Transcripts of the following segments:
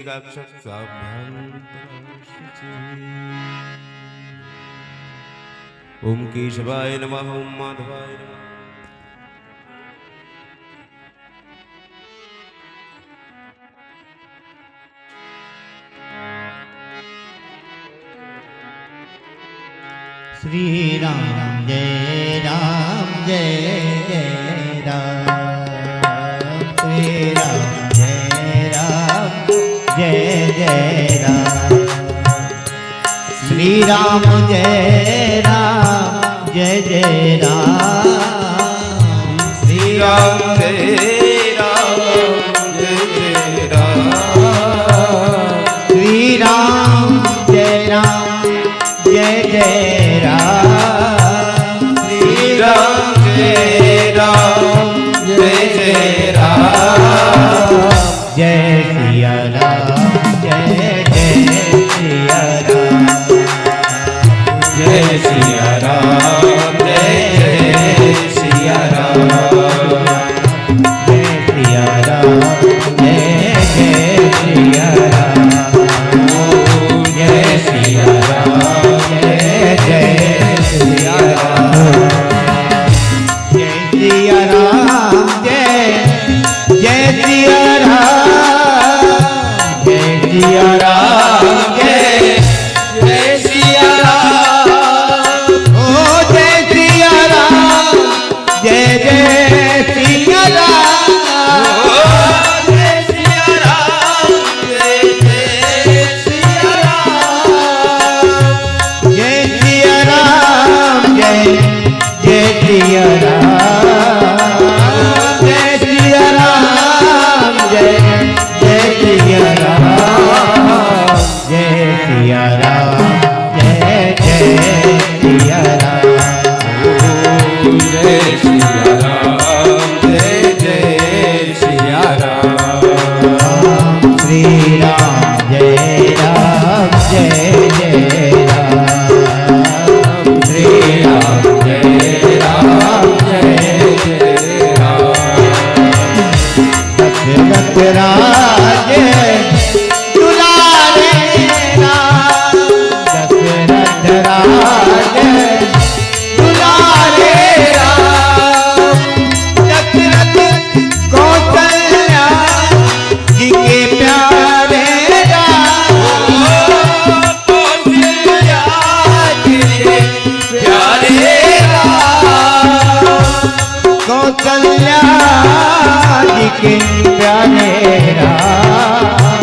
ओम केशवाय नमः। ओम माधवाय नमः। श्री राम जय राम जय जय राम। श्री राम जय राम जय जय राम। श्री राम जय राम जय जय राम। श्री राम जय राम जय जय राम। श्री राम जय राम जय जय राम। श्री राम जय राम जय जय राम। जय सिया राम जय जय सिया राम। जय सिया राम जय जय सिया राम। जय सिया राम जय जय सिया राम। जय सिया राम जय जय सिया राम। जय सिया राम जय जय सिया राम। जय सिया राम जय जय सिया राम। ओ जय सिया राम जय जय सिया राम। ओ जय सिया राम जय जय सिया राम। जय सिया राम जय जय सिया राम। जय सिया राम जय जय सिया राम। जय सिया राम जय जय सिया राम। जय सिया राम जय जय सिया राम। श्री राम जय राम जय जय राम। श्री राम जय राम जय जय राम। दशरथ राज दुलारे राम। दशरथ राज दुलारे राम। दशरथ कौशल्या जी के प्यारे राम। कौशल्या जी के प्यारे राम। कौशल्या जी के प्यारे राम।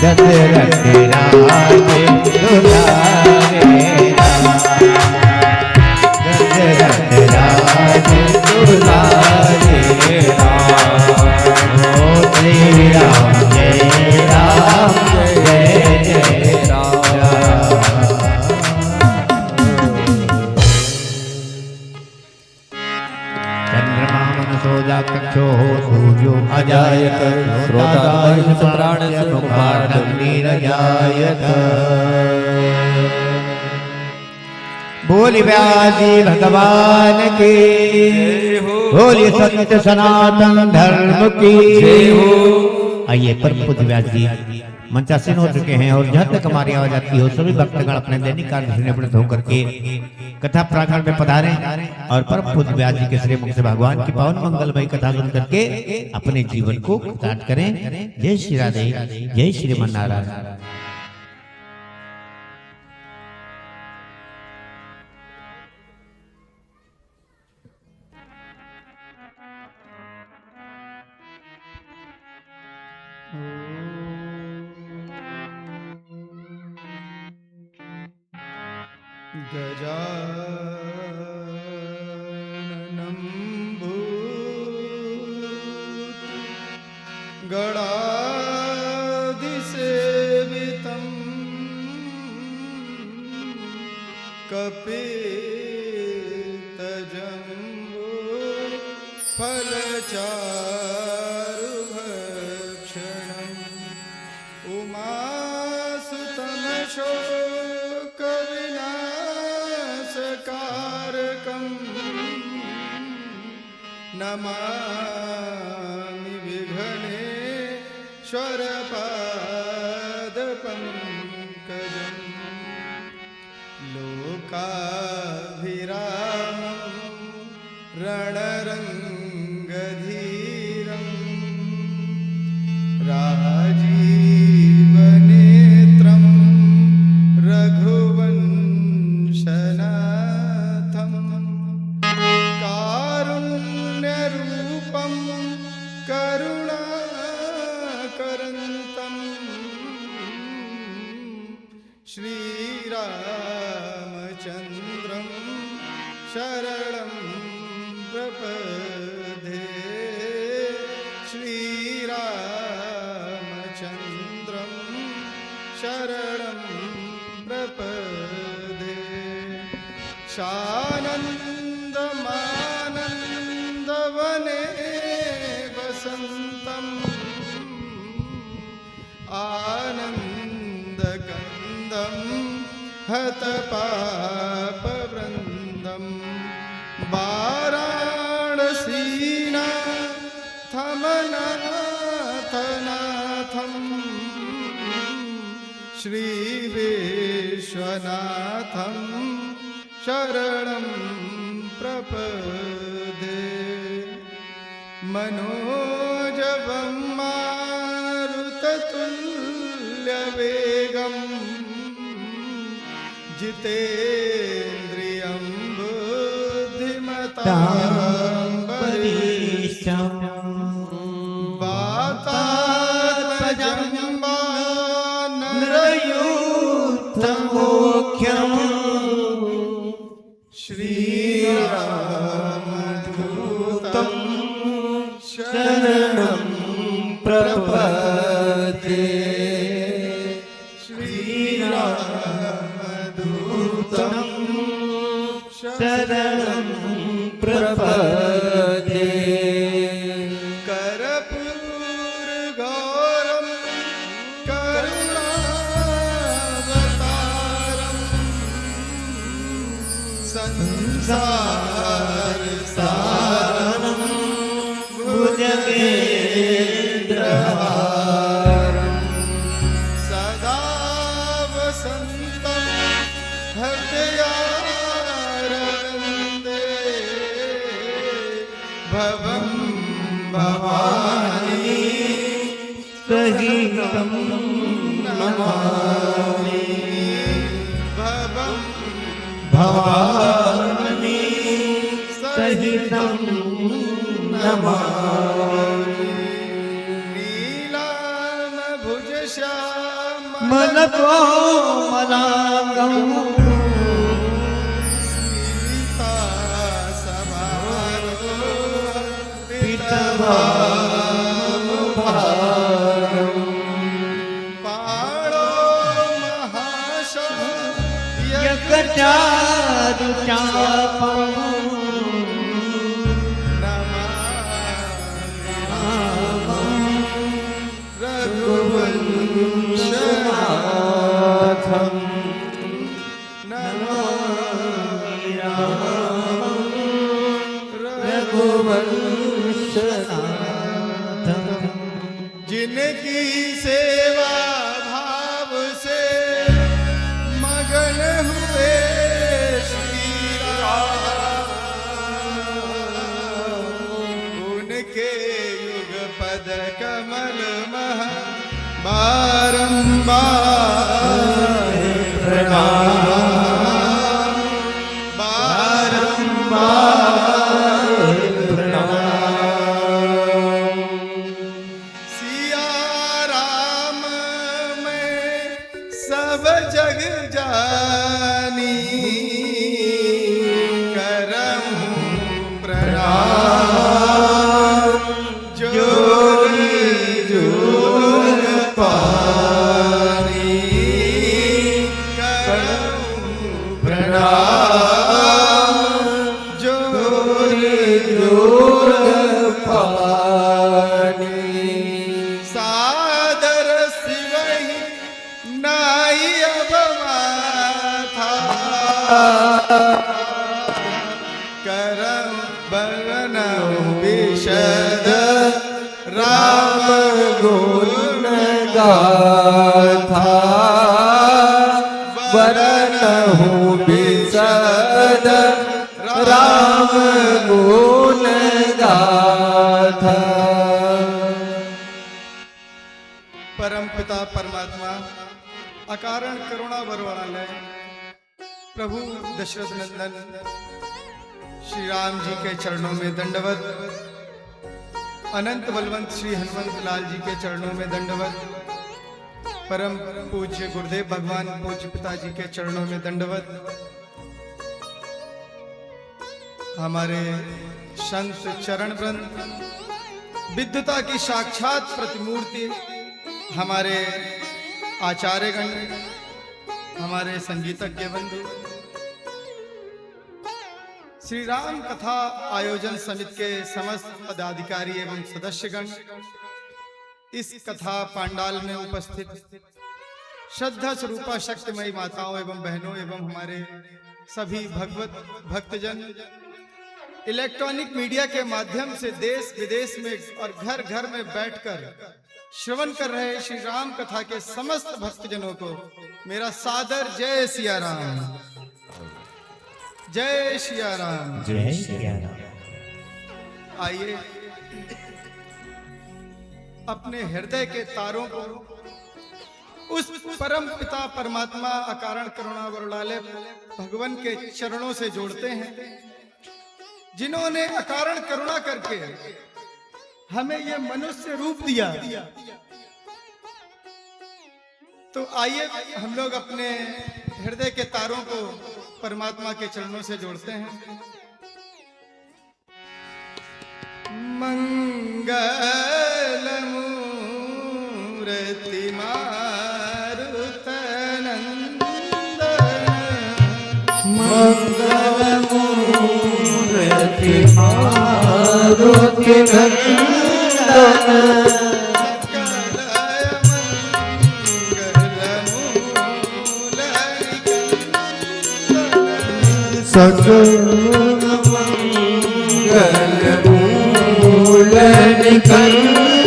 दशरथ राज दुलारे राम। दशरथ राज दुलारे राम। ओ श्री राम जय राम जय जय राम। चंद्रमा मनसो जाक्षो सूर्यो अजायत। श्रोतादीन प्राणस्य मुखार्धं नीरजायत। बोल व्यासी भगवान की। बोलिए सत्य सनातन धर्म की। आइए परम पूज्य व्यास जी मंचासीन हो चुके हैं और जहाँ तक हमारी आवाज आती हो सभी भक्तगण अपने दैनिक कार्य से निवृत्त होकर के कथा प्रांगण में पधारे और परम पूज्य व्यास जी के श्री मुख से भगवान की पावन मंगलमयी कथा सुन करके अपने जीवन को कृतार्थ करें। जय श्री राधे जय श्रीमन नारायण। गजाननं गणाधिसेवितं कपितजम्बो फलचारुभक्षणम् उमासुतमशोकविनाशकारकम् नमामि विघ्नेश्वर पंकजं लोकाभिरामं रणरङ्गधीरं राजीवनेत्रं रघुवंशनाथं कारुण्यरूपं करुणाकरन्तं श्रीरामचन्द्रं शरणं प्रपद्ये श्रीरामचन्द्रं शरणं प्रपद्ये शानन्दमानन्दवने वसन्तम् आनन्दकन्दं हतपापवृन्दं वाराणसीनाथमनाथनाथं श्रीविश्वनाथं शरणं प्रपद्ये मनोजवं मारुततुल्यवेगं जितेन्द्रियं बुद्धिमतां वरिष्ठं वातात्मजं वानरयूथमुख्यं श्रीरामदूतं शरणं प्रपद्ये श्रीरामदूतं शरणं प्रपद्ये कर्पूरगौरं करुणावतारं संसारसारं भुजगेन्द्रहारं सदा वसन्तं हृदयारविन्दे भवं भवानी सहितं नमामि भवं भवानी सहितं नमामि नीलाम्बुजश्यामलं मनकोमलाङ्गं सीतासमारोपितभारं पाणो यकचारुचापं रघुवंशनाथं जिनकी सेवा भाव से मगन हुए श्री राम उनके युग पद कमल मह बारंबार प्रणाम बारंबार प्रणाम सिया राम में सब जग जानी करम प्रणाम जोर जोर पानी करम प्रणाम जोर जोर पानी सादर शिवहि नाई अब माथा करम बरन विशद राम गुण गान था वरनहु बिसद राम गुण गाथा। परम पिता परमात्मा अकारण करुणा वरवालय प्रभु दशरथ नंदन श्री राम जी के चरणों में दंडवत, अनंत बलवंत श्री हनुमंत लाल जी के चरणों में दंडवत, परम पूज्य गुरुदेव भगवान पूज्य पिताजी के चरणों में दंडवत, हमारे संत चरण वृंद, विद्वता की साक्षात प्रतिमूर्ति हमारे आचार्यगण, हमारे संगीतज्ञ बंधु, श्री राम कथा आयोजन समिति के समस्त पदाधिकारी एवं सदस्यगण, इस कथा पांडाल में उपस्थित श्रद्धा स्वरूपा शक्तिमयी माताओं एवं बहनों एवं हमारे सभी भगवत भक्तजन, इलेक्ट्रॉनिक मीडिया के माध्यम से देश विदेश में और घर घर में बैठकर श्रवण कर रहे श्री राम कथा के समस्त भक्तजनों को मेरा सादर जय सिया राम, जय सिया राम, जय सिया राम। आइए अपने हृदय के तारों को उस परम पिता परमात्मा अकारण करुणा वरुणालय भगवान के चरणों से जोड़ते हैं, जिन्होंने अकारण करुणा करके हमें ये मनुष्य रूप दिया। तो आइए हम लोग अपने हृदय के तारों को परमात्मा के चरणों से जोड़ते हैं। मंगल मूर्ति मारुतनंदन, मंगल मूर्ति मारुति नंदन, सकल मंगल मूल निकंदन,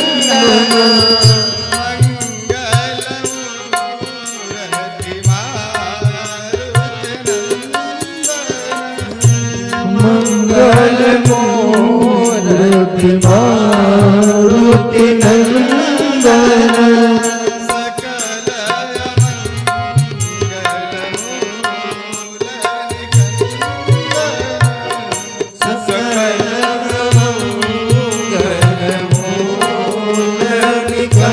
मंगल मूर्ति मारुति नंदन, सकल मंगल मूल निकंदन,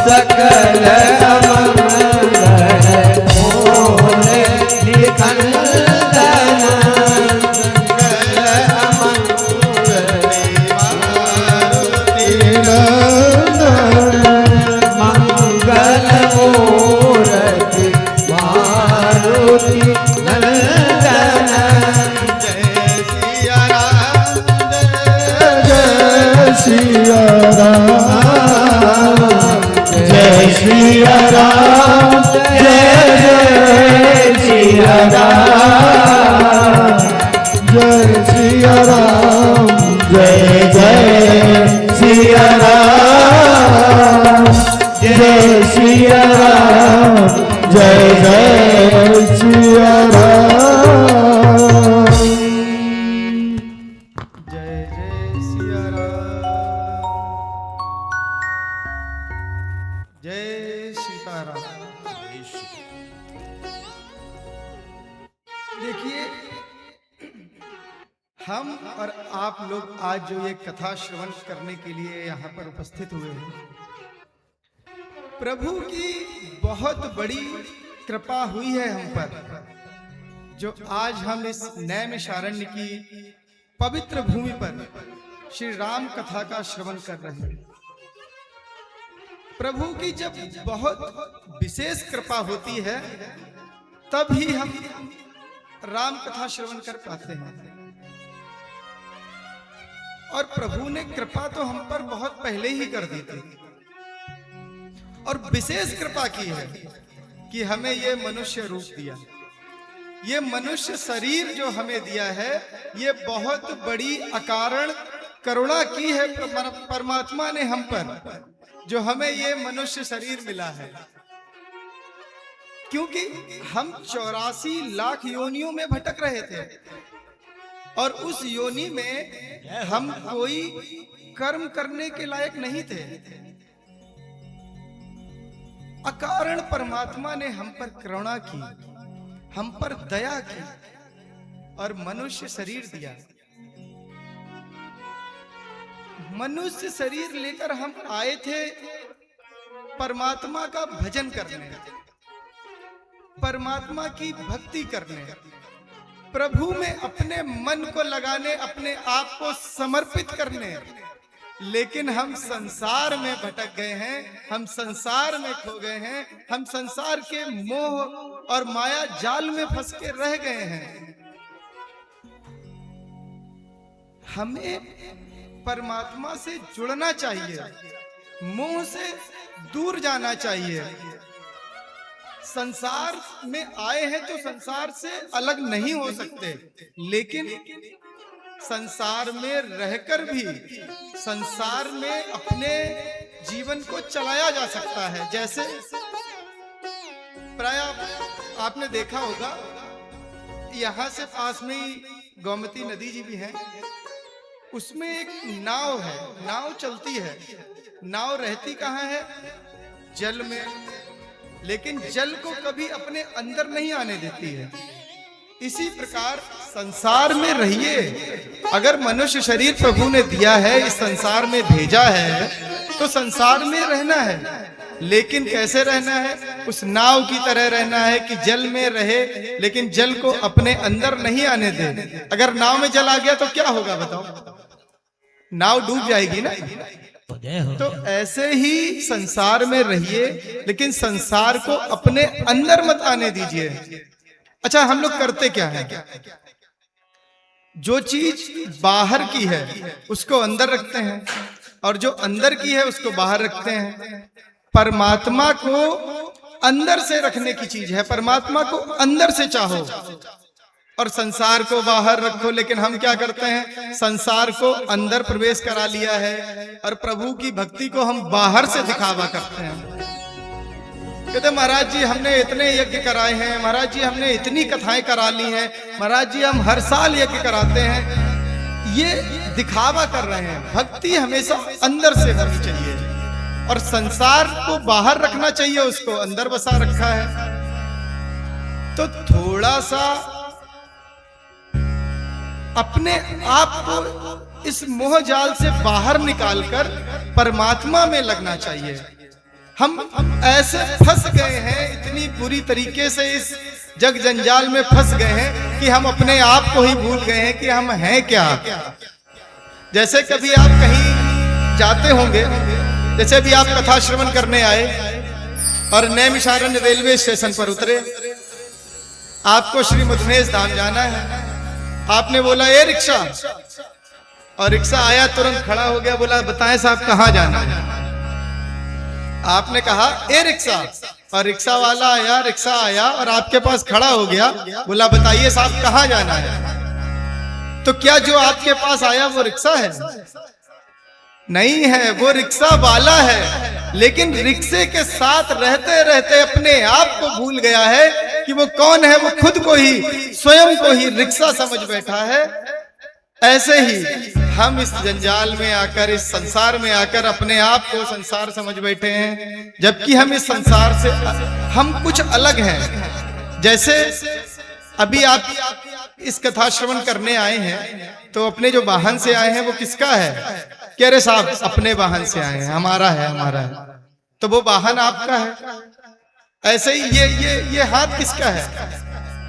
सकल अमंगल मूल निकंदन मंगल मूर्ति मारुति नंदन जय सिया राम जय सिया राम जय सिया राम जय सिया राम जय सिया राम जय सिया राम जय सिया राम जय सिया राम जय सीताराम। देखिए, हम और आप लोग आज जो ये कथा श्रवण करने के लिए यहाँ पर उपस्थित हुए हैं, प्रभु की बहुत बड़ी कृपा हुई है हम पर, जो आज हम इस नैमिषारण्य की पवित्र भूमि पर श्री राम कथा का श्रवण कर रहे हैं। प्रभु की जब बहुत विशेष कृपा होती है तब ही हम राम कथा श्रवण कर पाते हैं। और प्रभु ने कृपा तो हम पर बहुत पहले ही कर दी थी, और विशेष कृपा की है कि हमें ये मनुष्य रूप दिया। ये मनुष्य शरीर जो हमें दिया है, ये बहुत बड़ी अकारण करुणा की है परमात्मा ने हम पर, जो हमें ये मनुष्य शरीर मिला है। क्योंकि हम 84 लाख योनियों में भटक रहे थे, और उस योनि में हम कोई कर्म करने के लायक नहीं थे। अकारण परमात्मा ने हम पर करुणा की, हम पर दया की और मनुष्य शरीर दिया। मनुष्य शरीर लेकर हम आए थे परमात्मा का भजन करने, परमात्मा की भक्ति करने, प्रभु में अपने मन को लगाने, अपने आप को समर्पित करने। लेकिन हम संसार में भटक गए हैं, हम संसार में खो गए हैं, हम संसार के मोह और माया जाल में फंस के रह गए हैं। हमें परमात्मा से जुड़ना चाहिए, मोह से दूर जाना चाहिए। संसार में आए हैं तो संसार से अलग नहीं हो सकते, लेकिन संसार में रहकर भी संसार में अपने जीवन को चलाया जा सकता है। जैसे प्राय आपने देखा होगा, यहाँ से पास में ही गोमती नदी जी भी है, उसमें एक नाव है, नाव चलती है। नाव रहती कहाँ है? जल में, लेकिन जल को कभी अपने अंदर नहीं आने देती है। इसी प्रकार संसार में रहिए। अगर मनुष्य शरीर प्रभु ने दिया है, इस संसार में भेजा है, तो संसार में रहना है। लेकिन कैसे रहना है? उस नाव की तरह रहना है कि जल में रहे, लेकिन जल को अपने अंदर नहीं आने दे। अगर नाव में जल आ गया तो क्या होगा बताओ? नाव डूब जाएगी ना। तो ऐसे ही संसार में रहिए, लेकिन संसार को अपने अंदर मत आने दीजिए। अच्छा, हम लोग करते क्या है? जो चीज बाहर की है उसको अंदर रखते हैं, और जो अंदर की है उसको बाहर रखते हैं। परमात्मा को अंदर से रखने की चीज है, परमात्मा को अंदर से चाहो और संसार को बाहर रखो। लेकिन हम क्या करते हैं? संसार को अंदर प्रवेश करा लिया है और प्रभु की भक्ति को हम बाहर से दिखावा करते हैं। कहते महाराज जी हमने इतने यज्ञ कराए हैं, महाराज जी हमने इतनी कथाएं करा ली हैं, महाराज जी हम हर साल यज्ञ कराते हैं। ये दिखावा कर रहे हैं। भक्ति हमेशा अंदर से होनी चाहिए और संसार को बाहर रखना चाहिए, उसको अंदर बसा रखा है। तो थोड़ा सा अपने आप को इस मोह जाल से बाहर निकालकर परमात्मा में लगना चाहिए। हम ऐसे फंस गए हैं, इतनी बुरी तरीके से इस जग जंजाल में फंस गए हैं कि हम अपने आप को ही भूल गए हैं कि हम हैं क्या। जैसे कभी आप कहीं जाते होंगे, जैसे अभी आप कथा श्रवण करने आए और नैमिषारण्य रेलवे स्टेशन पर उतरे, आपको श्री मधुनेश धाम जाना है। आपने बोला ए रिक्शा, और रिक्शा आया, तुरंत खड़ा हो गया, बोला बताएं साहब कहाँ जाना है। आपने कहा ए रिक्शा, और रिक्शा वाला आया, रिक्शा आया और आपके पास खड़ा हो गया, बोला बताइए साहब कहाँ जाना है। तो क्या जो आपके पास आया वो रिक्शा है? नहीं है, वो रिक्शा वाला है, लेकिन रिक्शे के साथ रहते रहते अपने आप को भूल गया है कि वो कौन है। वो खुद को ही, स्वयं को ही रिक्शा समझ बैठा है। ऐसे ही हम इस जंजाल में आकर, इस संसार में आकर अपने आप को संसार समझ बैठे हैं, जबकि हम इस संसार से हम कुछ अलग हैं। जैसे अभी आप इस कथा श्रवण करने आए हैं, तो अपने जो वाहन से आए हैं वो किसका है? कह रहे साहब अपने वाहन से आए हैं, हमारा है, हमारा है। तो वो वाहन आपका है। ऐसे ही ये हाथ किसका है?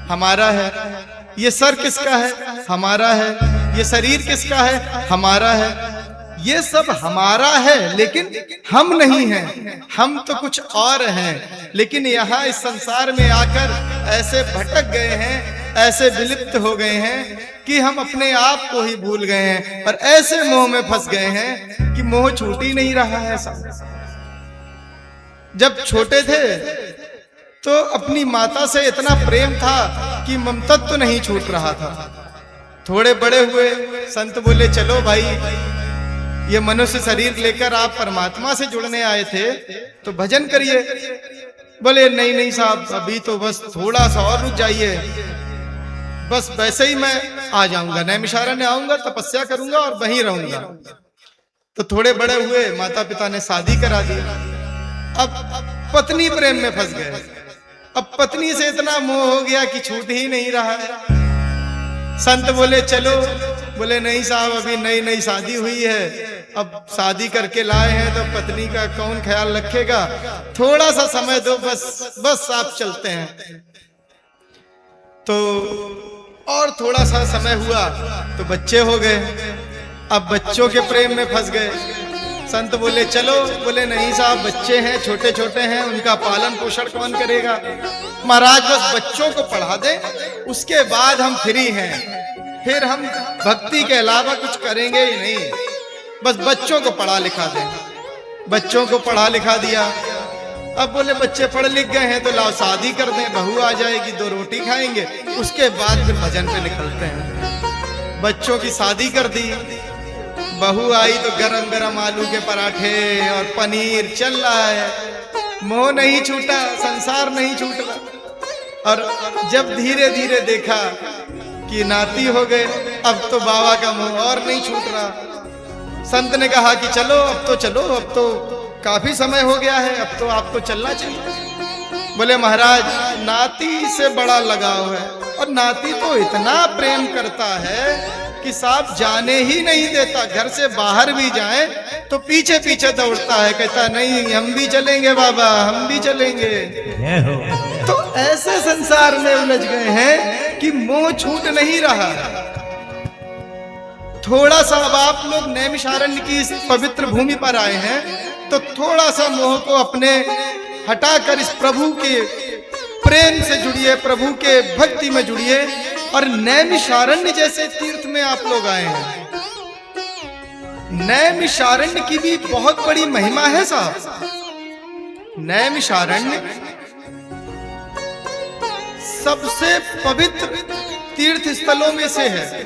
हमारा है। ये सर किसका है? हमारा है। ये शरीर किसका है? हमारा है। ये सब हमारा है, लेकिन हम नहीं हैं, हम तो कुछ और हैं। लेकिन यहाँ इस संसार में आकर ऐसे भटक गए हैं, ऐसे विलुप्त हो गए हैं कि हम अपने आप को ही भूल गए हैं और ऐसे मोह में फंस गए हैं कि मोह छूट ही नहीं रहा है। सब जब छोटे थे तो अपनी माता से इतना प्रेम था कि ममतत्व तो नहीं छूट रहा था। थोड़े बड़े हुए, संत बोले चलो भाई, ये मनुष्य शरीर लेकर आप परमात्मा से जुड़ने आए थे तो भजन करिए। बोले नहीं नहीं साहब, अभी तो बस थोड़ा सा और रुक जाइए, बस वैसे ही मैं आ जाऊंगा, नैमिषारण्य आऊंगा, तपस्या करूंगा और वहीं रहूंगा। तो थोड़े बड़े हुए, माता पिता ने शादी करा दी। अब पत्नी प्रेम में फंस गए। अब पत्नी से इतना मोह हो गया कि छूट ही नहीं रहा है। संत बोले चलो, बोले नहीं साहब, अभी नई नई शादी हुई है, अब शादी करके लाए हैं तो पत्नी का कौन ख्याल रखेगा, थोड़ा सा समय दो, बस आप चलते हैं। तो और थोड़ा सा समय हुआ तो बच्चे हो गए। अब बच्चों के प्रेम में फंस गए। संत बोले चलो, बोले नहीं साहब, बच्चे हैं, छोटे छोटे हैं, उनका पालन पोषण कौन करेगा। महाराज बस बच्चों को पढ़ा दे, उसके बाद हम फ्री हैं, फिर हम भक्ति के अलावा कुछ करेंगे ही नहीं, बस बच्चों को पढ़ा लिखा दे। बच्चों को पढ़ा लिखा दिया। अब बोले बच्चे पढ़ लिख गए हैं तो लाओ शादी कर दें, बहू आ जाएगी, 2 रोटी खाएंगे, उसके बाद फिर भजन पे निकलते हैं। बच्चों की शादी कर दी, बहू आई तो गरम गरम आलू के पराठे और पनीर चल रहा है। मोह नहीं छूटा, संसार नहीं छूटा। और जब धीरे धीरे देखा कि नाती हो गए, अब तो बाबा का मोह और नहीं छूट रहा। संत ने कहा कि चलो, अब तो चलो, अब तो काफी समय हो गया है, अब तो आपको चलना चाहिए। बोले महाराज, नाती से बड़ा लगाव है, और नाती तो इतना प्रेम करता है कि साहब जाने ही नहीं देता। घर से बाहर भी जाए तो पीछे पीछे दौड़ता है, कहता नहीं हम भी चलेंगे बाबा, हम भी चलेंगे। तो ऐसे संसार में उलझ गए हैं कि मोह छूट नहीं रहा। थोड़ा सा, अब आप लोग नैमिषारण्य की इस पवित्र भूमि पर आए हैं, तो थोड़ा सा मोह को अपने हटाकर इस प्रभु के प्रेम से जुड़िए, प्रभु के भक्ति में जुड़िए। और नैमिषारण्य जैसे तीर्थ में आप लोग आए हैं। नैमिषारण्य की भी बहुत बड़ी महिमा है साहब। नैमिषारण्य सबसे पवित्र तीर्थ स्थलों में से है।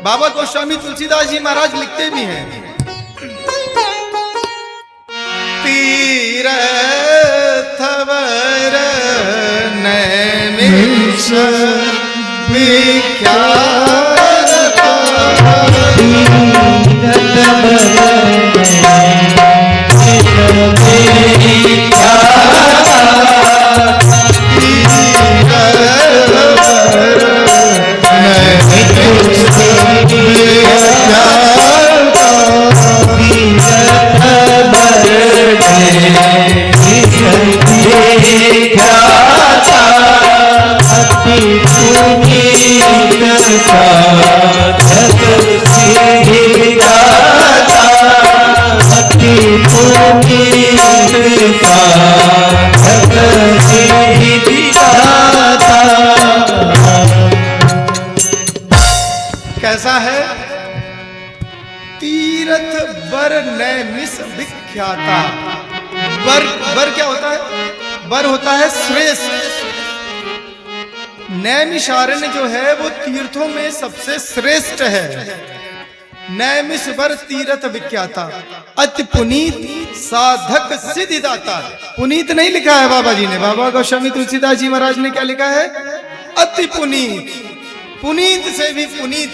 बाबा गोस्वामी तुलसीदास जी महाराज लिखते भी हैं, तीर्थ वर नैमिष विख्यात कैसा है? तीरथ बर नैमिष विख्याता। बर क्या होता है? बर होता है श्रेष्ठ। नैमिषारण्य जो है वो तीर्थों में सबसे श्रेष्ठ है। नैमिष बर तीरथ विख्याता, अति पुनीत साधक सिद्धिदाता। पुनीत नहीं लिखा है बाबा जी ने, बाबा गोस्वामी तुलसीदास जी महाराज ने क्या लिखा है? अति पुनीत, पुनीत से भी पुनीत।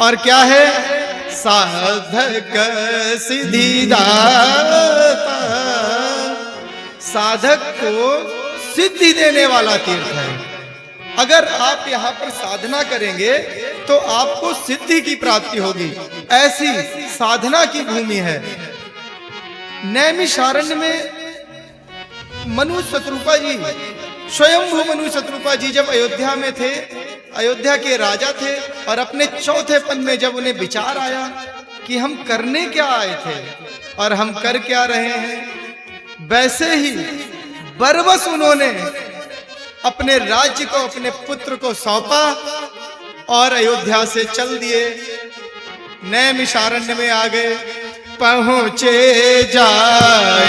और क्या है? साधक सिद्धिदाता, साधक को सिद्धि देने वाला तीर्थ है। अगर आप यहाँ पर साधना करेंगे तो आपको सिद्धि की प्राप्ति होगी, ऐसी साधना की भूमि है। नैमिषारण्य में मनु शत्रुपा जी, स्वयंभू मनु शत्रुपा जी जब अयोध्या में थे, अयोध्या के राजा थे, और अपने चौथे पन में जब उन्हें विचार आया कि हम करने क्या आए थे और हम कर क्या रहे हैं, वैसे ही बरबस उन्होंने अपने राज्य को अपने पुत्र को सौंपा और अयोध्या से चल दिए, नैमिषारण्य में आ गए। पहुंचे जाए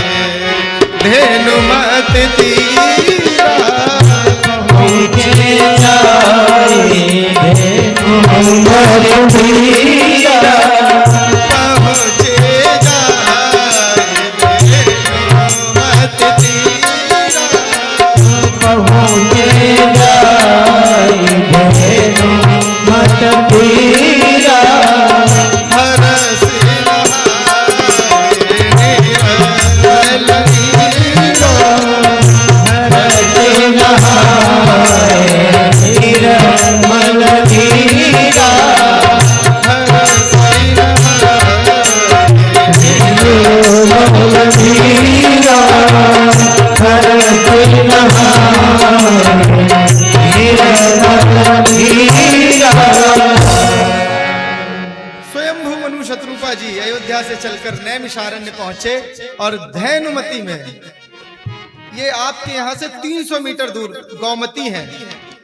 धेनुमत तीरा, पहुंचे जाए धेनुमत तीरा, पहुंचे जाए धेनुमत तीरा, पहुंचे जाए धेनुमत तीरा। स्वयंभू मनु शत्रुपा जी अयोध्या से चलकर नैमिषारण्य पहुंचे और धैनुमती में, ये आपके यहाँ से 300 मीटर दूर गौमती है।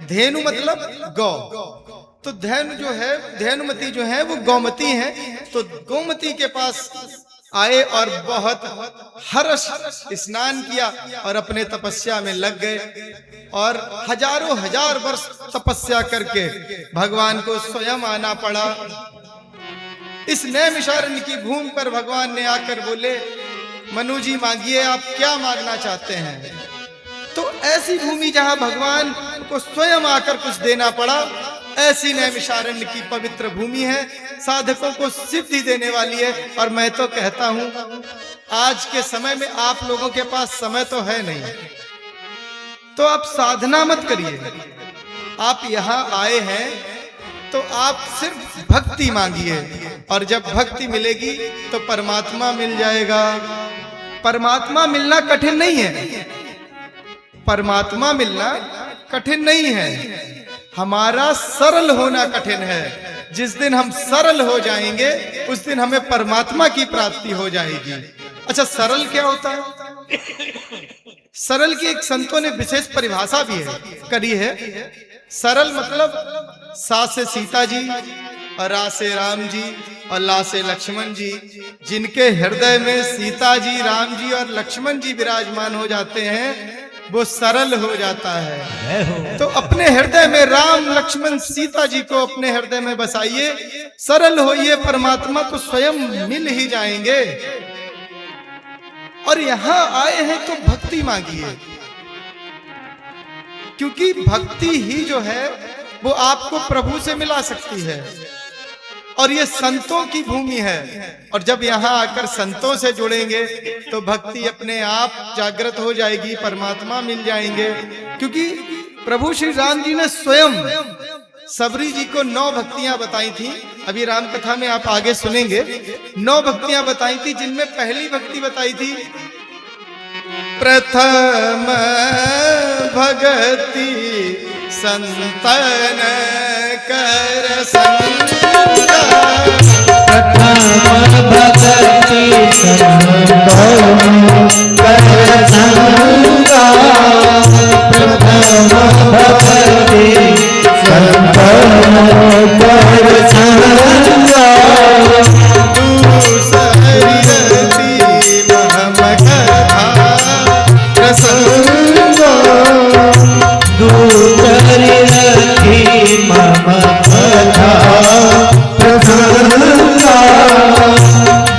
धेनु मतलब गौ, तो धैनु जो है, धेनुमती जो है वो गौमती है। तो गोमती के पास आए और बहुत हर्ष स्नान किया और अपने तपस्या में लग गए, और हजारों हजार वर्ष तपस्या करके भगवान को स्वयं आना पड़ा। इस नैमिषारण्य की भूमि पर भगवान ने आकर बोले, मनु जी मांगिए, आप क्या मांगना चाहते हैं। तो ऐसी भूमि जहां भगवान को स्वयं आकर कुछ देना पड़ा, ऐसी नैमिषारण्य की पवित्र भूमि है, साधकों को सिद्धि देने वाली है। और मैं तो कहता हूं, आज के समय में आप लोगों के पास समय तो है नहीं, तो आप साधना मत करिए। आप यहाँ आए हैं तो आप सिर्फ भक्ति मांगिए, और जब भक्ति मिलेगी तो परमात्मा मिल जाएगा। परमात्मा मिलना कठिन नहीं है, परमात्मा मिलना कठिन नहीं है, हमारा सरल होना कठिन है। जिस दिन हम सरल हो जाएंगे उस दिन हमें परमात्मा की प्राप्ति हो जाएगी। अच्छा, सरल क्या होता है? सरल की एक संतों ने विशेष परिभाषा भी करी है। सरल मतलब सा से सीता जी और रा से राम जी और ला से लक्ष्मण जी, जिनके हृदय में सीता जी, राम जी और लक्ष्मण जी विराजमान हो जाते हैं, वो सरल हो जाता है। तो अपने हृदय में राम लक्ष्मण सीता जी को अपने हृदय में बसाइए, सरल होइए, परमात्मा तो स्वयं मिल ही जाएंगे। और यहां आए हैं तो भक्ति मांगिए, क्योंकि भक्ति ही जो है वो आपको प्रभु से मिला सकती है। और ये संतों की भूमि है, और जब यहाँ आकर संतों से जुड़ेंगे तो भक्ति अपने आप जागृत हो जाएगी, परमात्मा मिल जाएंगे। क्योंकि प्रभु श्री राम जी ने स्वयं सबरी जी को 9 भक्तियां बताई थी। अभी राम कथा में आप आगे सुनेंगे, 9 भक्तियां बताई थी, जिनमें पहली भक्ति बताई थी, प्रथम भगति संतन कर संगा प्रथम भक्ति संतों कर संगा प्रथम भक्ति संतों कर संगा दूसरी रति महम कथा प्रसंगा दूसरी रखी मम कथा प्रसंगा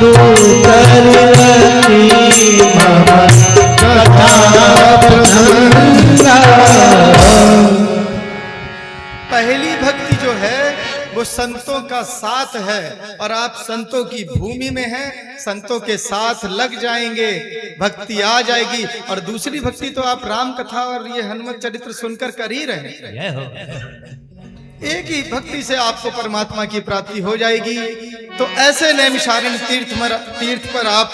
दूसरी रखी मम कथा प्रसंगा। पहली भक्ति जो है वो संतों का साथ है और आप संतों की भूमि में हैं, संतों के साथ लग जाएंगे, भक्ति आ जाएगी। और दूसरी भक्ति तो आप राम कथा और ये हनुमत चरित्र सुनकर कर ही रहे हैं। एक ही भक्ति से आपको परमात्मा की प्राप्ति हो जाएगी। तो ऐसे नैमिषारण्य तीर्थ पर आप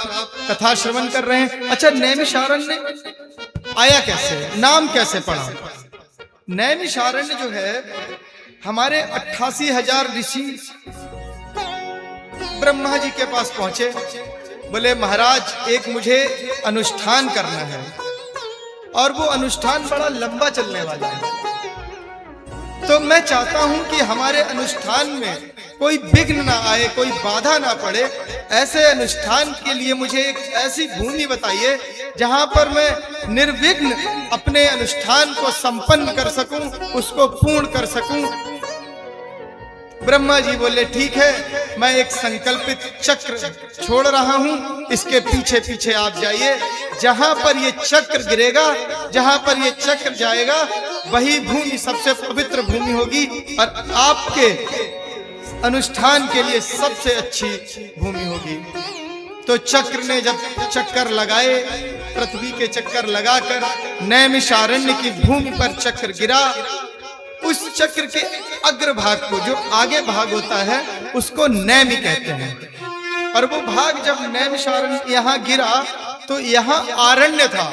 कथा श्रवण कर रहे हैं। अच्छा, नैमिषारण्य आया कैसे, नाम कैसे पड़ा? नैमिषारण्य जो है हमारे 88,000 ऋषि ब्रह्मा जी के पास पहुंचे, बोले महाराज एक मुझे अनुष्ठान करना है और वो अनुष्ठान बड़ा लंबा चलने वाला है, तो मैं चाहता हूं कि हमारे अनुष्ठान में कोई विघ्न ना आए, कोई बाधा ना पड़े। ऐसे अनुष्ठान के लिए मुझे एक ऐसी भूमि बताइए जहां पर मैं निर्विघ्न अपने अनुष्ठान को संपन्न कर सकूं, उसको पूर्ण कर सकूं। ब्रह्मा जी बोले ठीक है, मैं एक संकल्पित चक्र छोड़ रहा हूं, इसके पीछे पीछे आप जाइए। जहां पर ये चक्र गिरेगा, जहां पर ये चक्र जाएगा, वही भूमि सबसे पवित्र भूमि होगी और आपके अनुष्ठान के लिए सबसे अच्छी भूमि होगी। तो चक्र ने जब चक्कर लगाए, पृथ्वी के चक्कर लगाकर नैमिषारण्य की भूमि पर चक्र गिरा। उस चक्र के अग्रभाग को, जो आगे भाग होता है, उसको नैमि कहते हैं। और वो भाग जब नैमिषारण्य यहाँ गिरा तो यहाँ आरण्य था।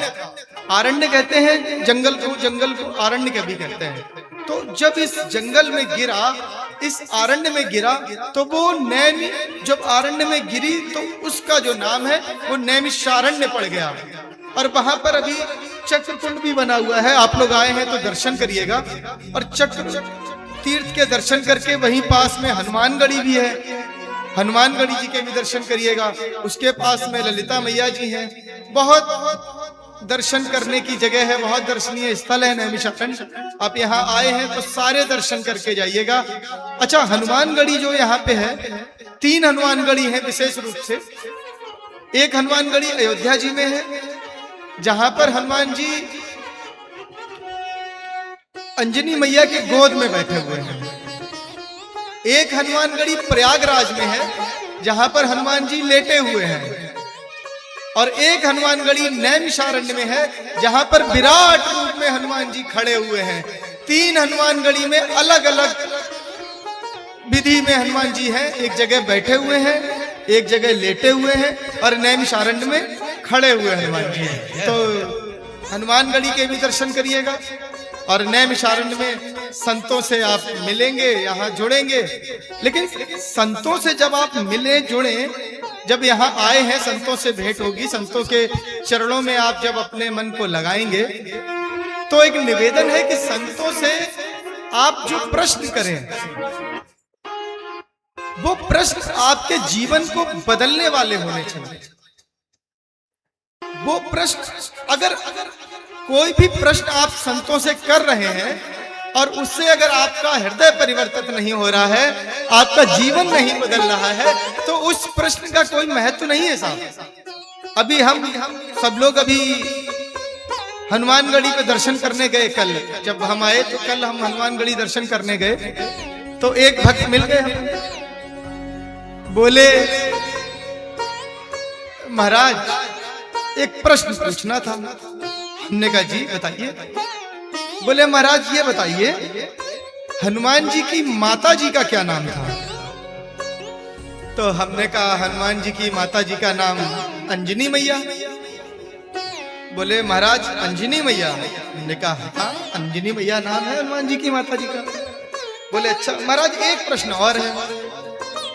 आरण्य कहते हैं जंगल को आरण्य के भी कहते हैं। तो जब इस जंगल में गिरा, इस आरण्य में गिरा, तो वो नैमि जब आरण्य में गिरी तो उसका जो नाम है वो नैमिषारण्य पड़ गया। और वहां पर अभी चक्र कुंड भी बना हुआ है, आप लोग आए हैं तो दर्शन करिएगा। और चक्र तीर्थ के दर्शन करके वहीं पास में हनुमानगढ़ी भी है, हनुमानगढ़ी जी के भी दर्शन करिएगा। उसके पास में ललिता मैया जी हैं। बहुत दर्शन करने की जगह है, बहुत दर्शनीय स्थल है नैमिषारण्य। आप यहाँ आए हैं तो सारे दर्शन करके जाइएगा। अच्छा, हनुमानगढ़ी जो यहाँ पे है, 3 हनुमानगढ़ी है विशेष रूप से। एक हनुमानगढ़ी अयोध्या जी में है, जहां पर हनुमान जी अंजनी मैया के गोद में बैठे हुए हैं। एक हनुमानगढ़ी प्रयागराज में है, जहां पर हनुमान जी लेटे हुए हैं। और एक हनुमानगढ़ी नैमिषारण्य में है, जहां पर विराट रूप में हनुमान जी खड़े हुए हैं। 3 हनुमानगढ़ी में अलग अलग विधि में हनुमान जी हैं। एक जगह बैठे हुए हैं, एक जगह लेटे हुए हैं, और नैमिषारण्य में खड़े हुए हनुमान जी हैं। तो हनुमानगढ़ी के भी दर्शन करिएगा। और नैमिषारण्य में संतों से आप मिलेंगे, यहाँ जुड़ेंगे। लेकिन संतों से जब आप मिले जुड़े, जब यहाँ आए हैं, संतों से भेंट होगी, संतों के चरणों में आप जब अपने मन को लगाएंगे, तो एक निवेदन है कि संतों से आप जो प्रश्न करें, वो प्रश्न आपके जीवन को बदलने वाले होने चाहिए। वो प्रश्न अगर कोई भी प्रश्न आप संतों से कर रहे हैं और उससे अगर आपका हृदय परिवर्तित नहीं हो रहा है, आपका जीवन नहीं बदल रहा है, तो उस प्रश्न का कोई महत्व नहीं है साहब। अभी हम सब लोग अभी हनुमानगढ़ी पे दर्शन करने गए। कल जब हम आए तो कल हम हनुमानगढ़ी दर्शन करने गए, तो एक भक्त मिल गए, बोले महाराज एक प्रश्न पूछना था। हमने कहा जी बताइए। बोले महाराज ये बताइए, हनुमान जी की माता जी का क्या नाम था? तो हमने कहा हनुमान जी की माता जी का नाम अंजनी मैया। बोले महाराज अंजनी मैया। हमने कहा हाँ अंजनी मैया नाम है हनुमान जी की माता जी का। बोले अच्छा महाराज एक प्रश्न और है।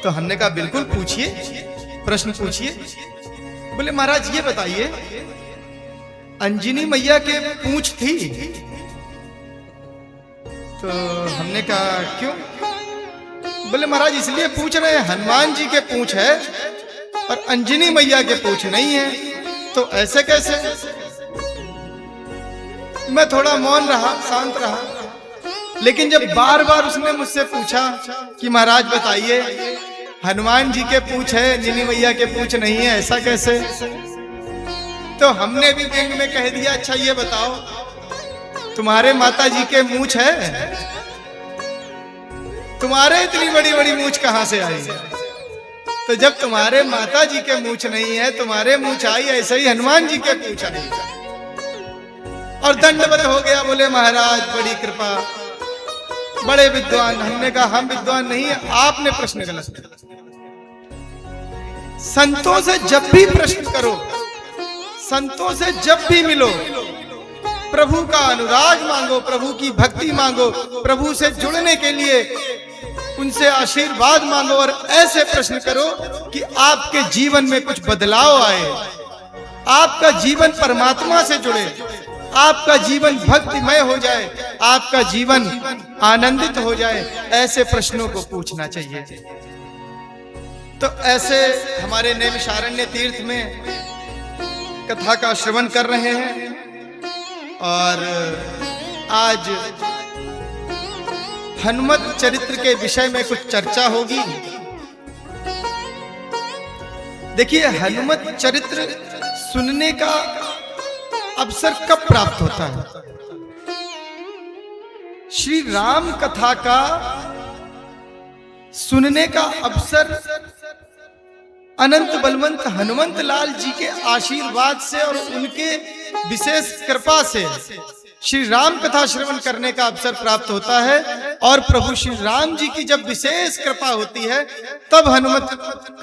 तो हमने कहा बिल्कुल पूछिए, प्रश्न पूछिए। बोले महाराज ये बताइए अंजनी मैया के पूंछ थी? तो हमने कहा क्यों? बोले महाराज इसलिए पूछ रहे हैं हनुमान जी के पूंछ है और अंजनी मैया के पूंछ नहीं है। तो ऐसे कैसे? मैं थोड़ा मौन रहा, शांत रहा, लेकिन जब बार बार उसने मुझसे पूछा कि महाराज बताइए हनुमान जी के पूंछ है अंजनी मैया के पूंछ नहीं है, ऐसा कैसे? तो हमने भी व्यंग में कह दिया अच्छा ये बताओ तुम्हारे माता जी के मूंछ है? तुम्हारे इतनी बड़ी बड़ी मूंछ कहां से आई? तो जब तुम्हारे माता जी के मूंछ नहीं है, तुम्हारे मूंछ आई, ऐसे ही हनुमान जी के पूंछ आई। और दंडवत हो गया। बोले महाराज बड़ी कृपा, बड़े विद्वान। हमने कहा हम विद्वान नहीं है, आपने प्रश्न गलत किया। संतों से जब भी प्रश्न करो, संतों से जब भी मिलो, प्रभु का अनुराग मांगो, प्रभु की भक्ति मांगो, प्रभु से जुड़ने के लिए उनसे आशीर्वाद मांगो और ऐसे प्रश्न करो कि आपके जीवन में कुछ बदलाव आए, आपका जीवन परमात्मा से जुड़े, आपका जीवन भक्तिमय हो जाए, आपका जीवन आनंदित हो जाए। ऐसे प्रश्नों को पूछना चाहिए। तो ऐसे हमारे नैमिषारण्य तीर्थ में कथा का श्रवण कर रहे हैं और आज हनुमत चरित्र के विषय में कुछ चर्चा होगी। देखिए हनुमत चरित्र सुनने का अवसर कब प्राप्त होता है? श्री राम कथा का सुनने का अवसर अनंत बलवंत हनुमंत लाल जी के आशीर्वाद से और उनके विशेष कृपा से श्री राम कथा श्रवण करने का अवसर प्राप्त होता है। और प्रभु श्री राम जी की जब विशेष कृपा होती है तब हनुमत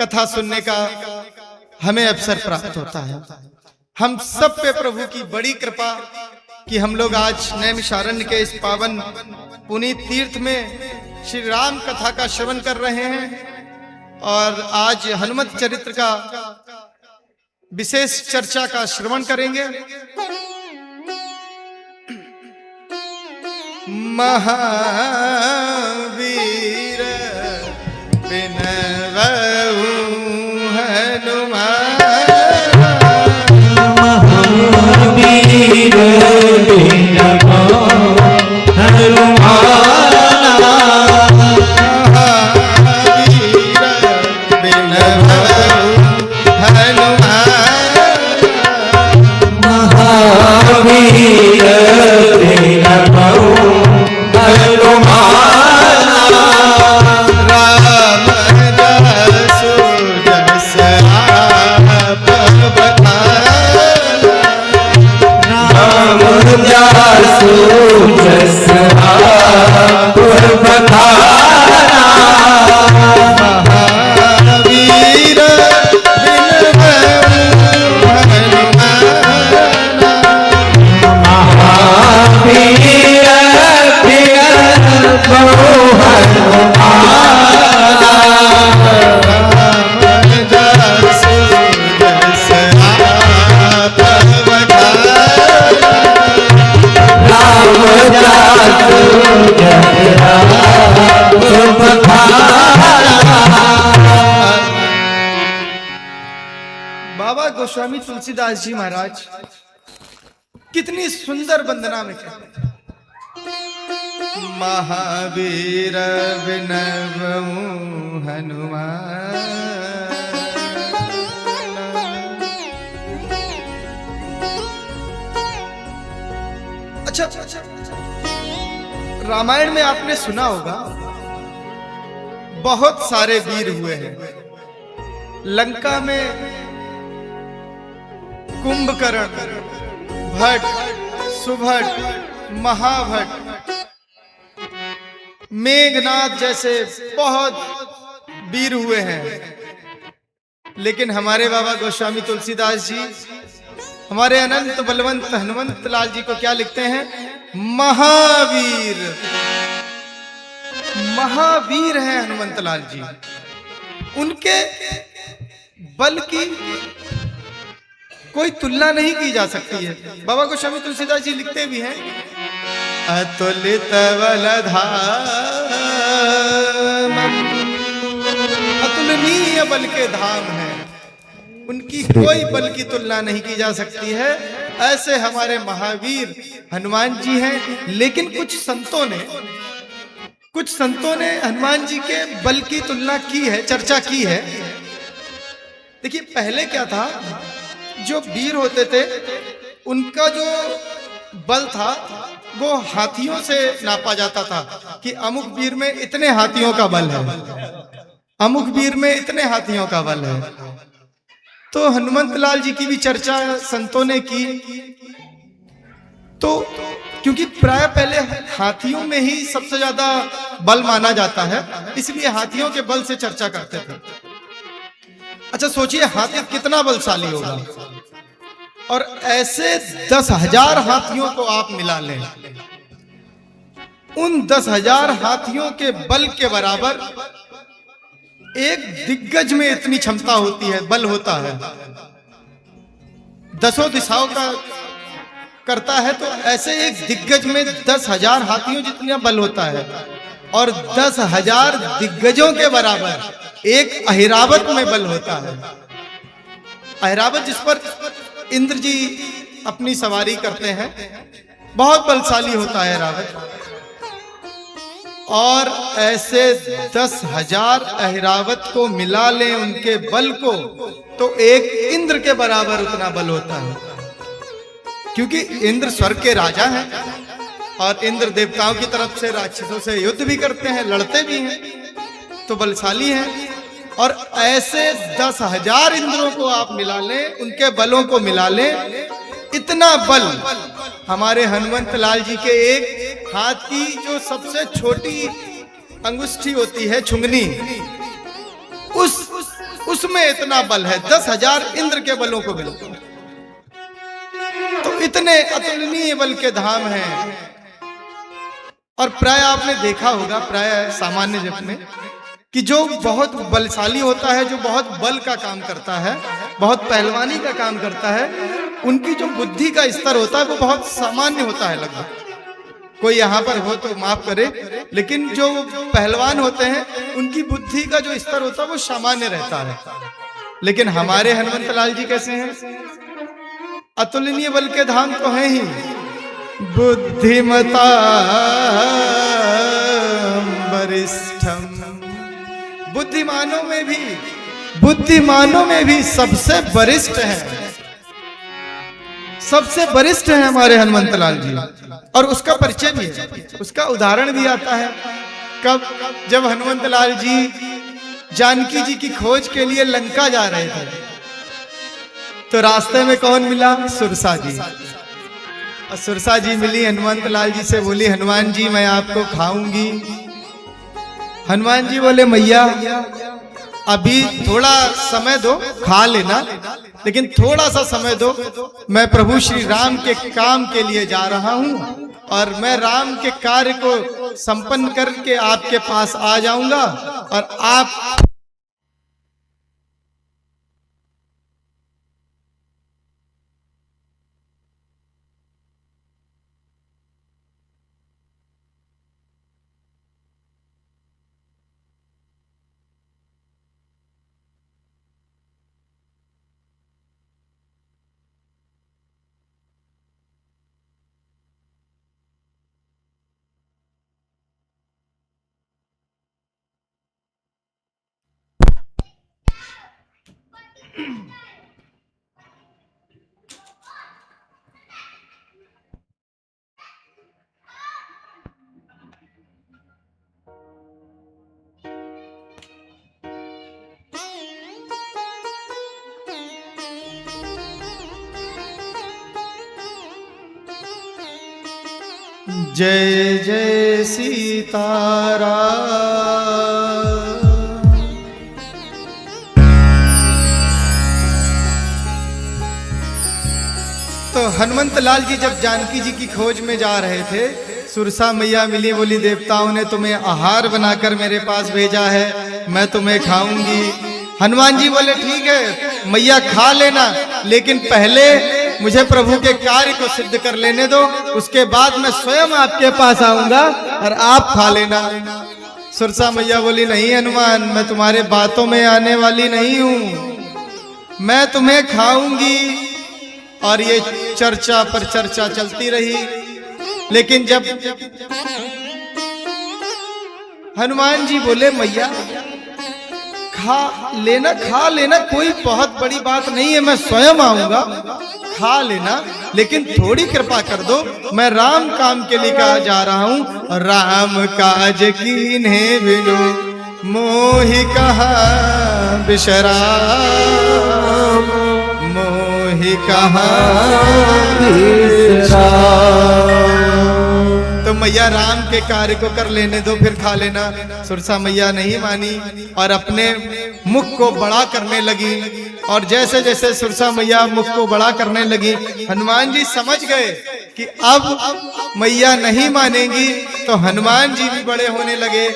कथा सुनने का हमें अवसर प्राप्त होता है। हम सब पे प्रभु की बड़ी कृपा कि हम लोग आज नैमिषारण्य के इस पावन पुनीत तीर्थ में श्री राम कथा का श्रवण कर रहे हैं और आज हनुमत चरित्र का विशेष चर्चा का श्रवण करेंगे। महावीर बिनवहु हनुमान, महावीर बिनवहु बाबा गोस्वामी तुलसीदास जी महाराज कितनी सुंदर वंदना में कहते हैं, महावीर बिनवहु हनुमान। अच्छा, रामायण में आपने सुना होगा बहुत सारे वीर हुए हैं। लंका में कुंभकर्ण, भट्ट, सुभट, महाभट्ट, मेघनाथ जैसे बहुत वीर हुए हैं। लेकिन हमारे बाबा गोस्वामी तुलसीदास जी हमारे अनंत बलवंत हनुमंत लाल जी को क्या लिखते हैं? महावीर। महावीर हैं हनुमंत लाल जी। उनके बल की कोई तुलना नहीं की जा सकती है। बाबा गोस्वामी तुलसीदास जी लिखते भी हैं, अतुलित बलधाम, अतुलनीय बल के धाम है। उनकी कोई बल की तुलना नहीं की जा सकती है। ऐसे हमारे महावीर हनुमान जी हैं। लेकिन कुछ संतों ने हनुमान जी के बल की तुलना की है, चर्चा की है। देखिए पहले क्या था, जो वीर होते थे उनका जो बल था वो हाथियों से नापा जाता था कि अमुक वीर में इतने हाथियों का बल है, अमुक वीर में इतने हाथियों का बल है। तो हनुमंत लाल जी की भी चर्चा संतों ने की। तो क्योंकि प्राय पहले हाथियों में ही सबसे ज्यादा बल माना जाता है, इसलिए हाथियों के बल से चर्चा करते थे। अच्छा सोचिए हाथी कितना बलशाली होगा, और ऐसे 10,000 हाथियों को आप मिला लें, उन 10,000 हाथियों के बल के बराबर एक दिग्गज में इतनी क्षमता होती है, बल होता है, दसों दिशाओं का करता है। तो ऐसे एक दिग्गज में 10,000 हाथियों जितना बल होता है, और 10,000 दिग्गजों के बराबर एक अहिरावत में बल होता है। अहिरावत जिस पर इंद्र जी अपनी सवारी करते हैं, बहुत बलशाली होता है अहिरावत। और ऐसे 10,000 अहिरावत को मिला लें उनके बल को, तो एक इंद्र के बराबर उतना बल होता है। क्योंकि इंद्र स्वर्ग के राजा हैं, और इंद्र देवताओं की तरफ से राक्षसों से युद्ध भी करते हैं, लड़ते भी हैं, तो बलशाली हैं। और ऐसे 10,000 इंद्रों को आप मिला लें, उनके बलों को मिला लें, इतना बल हमारे हनुमंत लाल जी के एक हाथ की जो सबसे छोटी अंगुष्ठी होती है, छुंगनी, उसमें इतना बल है। 10,000 इंद्र के बलों को मिला, तो इतने अतुलनीय बल के धाम हैं। और प्राय आपने देखा होगा, प्राय सामान्य जप में, कि जो बहुत बलशाली होता है, जो बहुत बल का काम करता है, बहुत पहलवानी का काम करता है, उनकी जो बुद्धि का स्तर होता है वो बहुत सामान्य होता है लगभग। कोई यहाँ पर हो तो माफ करे, लेकिन जो पहलवान होते हैं उनकी बुद्धि का जो स्तर होता है वो सामान्य रहता है। लेकिन हमारे हनुमंत लाल जी कैसे हैं? अतुलनीय बल के धाम तो हैं ही। बुद्धिमता वरिष्ठम, बुद्धिमानों में भी सबसे वरिष्ठ है, सबसे वरिष्ठ है हमारे हनुमंत लाल जी। और उसका परिचय भी है, उसका उदाहरण भी आता है। कब? जब हनुमंत लाल जी जानकी जी की खोज के लिए लंका जा रहे थे, तो रास्ते में कौन मिला? सुरसा जी। और सुरसा जी मिली हनुमंत लाल जी से, बोली हनुमान जी मैं आपको खाऊंगी। हनुमान जी बोले मैया अभी थोड़ा समय दो, खा लेना, लेकिन थोड़ा सा समय दो, मैं प्रभु श्री राम के काम के लिए जा रहा हूं, और मैं राम के कार्य को संपन्न करके आपके पास आ जाऊंगा, और आप जय जय सीताराम। हनुमंत लाल जी जब जानकी जी की खोज में जा रहे थे, सुरसा मैया मिली, बोली देवताओं ने तुम्हें आहार बनाकर मेरे पास भेजा है, मैं तुम्हें खाऊंगी। हनुमान जी बोले ठीक है मैया खा लेना, लेकिन पहले मुझे प्रभु के कार्य को सिद्ध कर लेने दो, उसके बाद मैं स्वयं आपके पास आऊंगा और आप खा लेना। सुरसा मैया बोली नहीं हनुमान, मैं तुम्हारे बातों में आने वाली नहीं हूं, मैं तुम्हें खाऊंगी। और ये चर्चा पर चर्चा चलती रही। लेकिन जब हनुमान जी बोले मैया खा लेना, कोई बहुत बड़ी बात नहीं है, मैं स्वयं आऊंगा, खा लेना, लेकिन थोड़ी कृपा कर दो, मैं राम काम के लिए कहा जा रहा हूं। राम काज कीन्हे बिनु मोहि कहा बिसराम, मोहि कहा तो मैया राम के कार्य को कर लेने दो, फिर खा लेना। सुरसा मैया नहीं मानी और अपने मुख को बड़ा करने लगी। और जैसे जैसे सुरसा मैया मुख को बड़ा करने लगी, हनुमान जी समझ गए कि अब मैया नहीं मानेंगी, तो हनुमान जी भी बड़े होने लगे।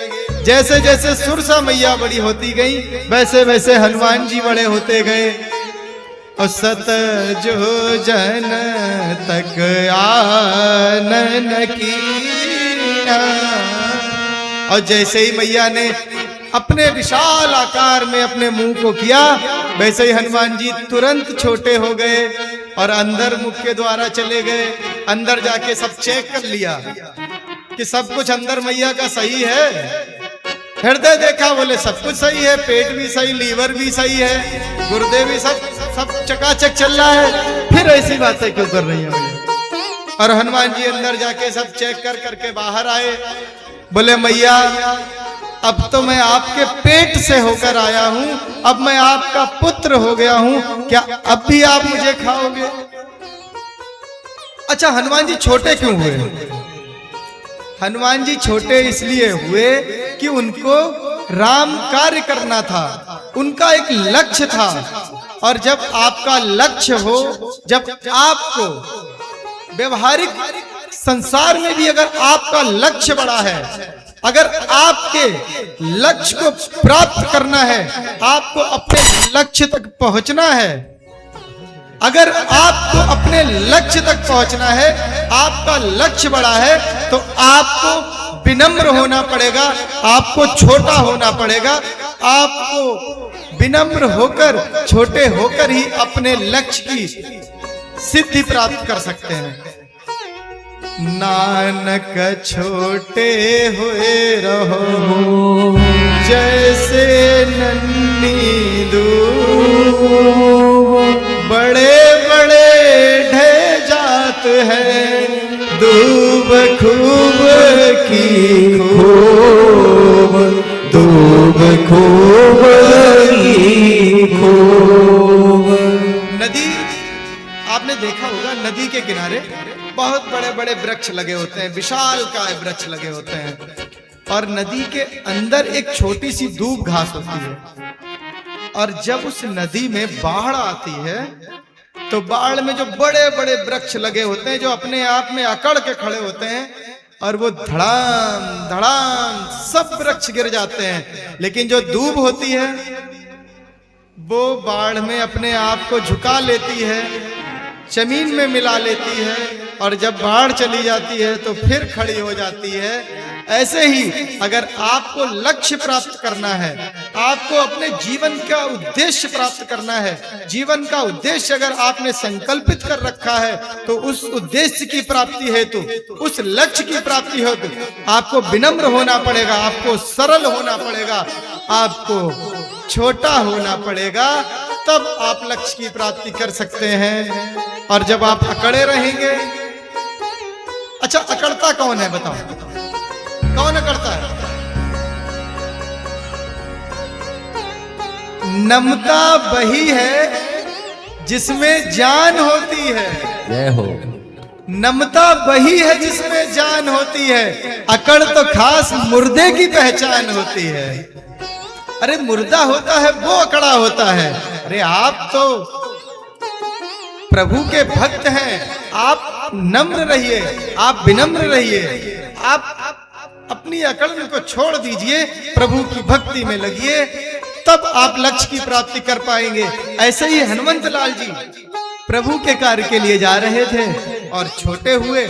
जैसे जैसे सुरसा मैया बड़ी होती गई, वैसे वैसे हनुमान जी बड़े होते गए। और सत जो जन तक आनन कीना। और जैसे ही मैया ने अपने विशाल आकार में अपने मुंह को किया, वैसे ही हनुमान जी तुरंत छोटे हो गए और अंदर मुख के द्वारा चले गए। अंदर जाके सब चेक कर लिया कि सब कुछ अंदर मैया का सही है। हृदय देखा, बोले सब कुछ सही है, पेट भी सही, लीवर भी सही है, गुर्दे भी सब चकाचक चल रहा है, फिर ऐसी बातें क्यों कर रही है मैया। और हनुमान जी अंदर जाके सब चेक कर करके बाहर आए। बोले मैया अब तो मैं आपके पेट से होकर आया हूं, अब मैं आपका पुत्र हो गया हूं, क्या अब भी आप मुझे खाओगे? अच्छा, हनुमान जी छोटे क्यों हुए? हनुमान जी छोटे इसलिए हुए कि उनको राम कार्य करना था, उनका एक लक्ष्य था। और जब आपका लक्ष्य हो, जब आपको व्यवहारिक संसार में भी अगर आपका लक्ष्य बड़ा है, अगर आपके लक्ष्य को प्राप्त करना है, आपको अपने लक्ष्य तक पहुंचना है, अगर आपको अपने लक्ष्य तक पहुंचना है, आपका लक्ष्य बड़ा है, तो आपको विनम्र होना पड़ेगा, आपको छोटा होना पड़ेगा। आपको विनम्र होकर, छोटे होकर ही अपने लक्ष्य की सिद्धि प्राप्त कर सकते हैं। नानक छोटे हुए रहो, जैसे नन्ही दूब, बड़े बड़े ढह जात है, दूब खूब की खूब, दूब खूब की खूब। नदी, आपने देखा होगा नदी के किनारे बहुत बड़े बड़े वृक्ष लगे होते हैं, विशालकाय वृक्ष लगे होते हैं, और नदी के अंदर एक छोटी सी दूब घास होती है। और जब उस नदी में बाढ़ आती है, तो बाढ़ में जो बड़े बड़े वृक्ष लगे होते हैं, जो अपने आप में अकड़ के खड़े होते हैं, और वो धड़ाम धड़ाम सब वृक्ष गिर जाते हैं। लेकिन जो दूब होती है, वो बाढ़ में अपने आप को झुका लेती है, जमीन में मिला लेती है, और जब बाढ़ चली जाती है तो फिर खड़ी हो जाती है। ऐसे ही अगर आपको लक्ष्य प्राप्त करना है, आपको अपने जीवन का उद्देश्य प्राप्त करना है, जीवन का उद्देश्य अगर आपने संकल्पित कर रखा है, तो उस उद्देश्य की प्राप्ति हेतु, उस लक्ष्य की प्राप्ति हेतु आपको विनम्र होना पड़ेगा, आपको सरल होना पड़ेगा, आपको छोटा होना पड़ेगा, तब आप लक्ष्य की प्राप्ति कर सकते हैं। और जब आप अकड़े रहेंगे, अच्छा अकड़ता कौन है बताओ, कौन अकड़ता है? नमता वही है जिसमें जान होती है। जय हो। नमता वही है जिसमें जान होती है, अकड़ तो खास मुर्दे की पहचान होती है। अरे मुर्दा होता है वो अकड़ा होता है। अरे आप तो प्रभु के भक्त हैं, आप नम्र रहिए, आप विनम्र रहिए, आप अपनी अकड़ को छोड़ दीजिए, प्रभु की भक्ति में लगिए, तब आप लक्ष्य की प्राप्ति कर पाएंगे। ऐसे ही हनुमंत लाल जी प्रभु के कार्य के लिए जा रहे थे और छोटे हुए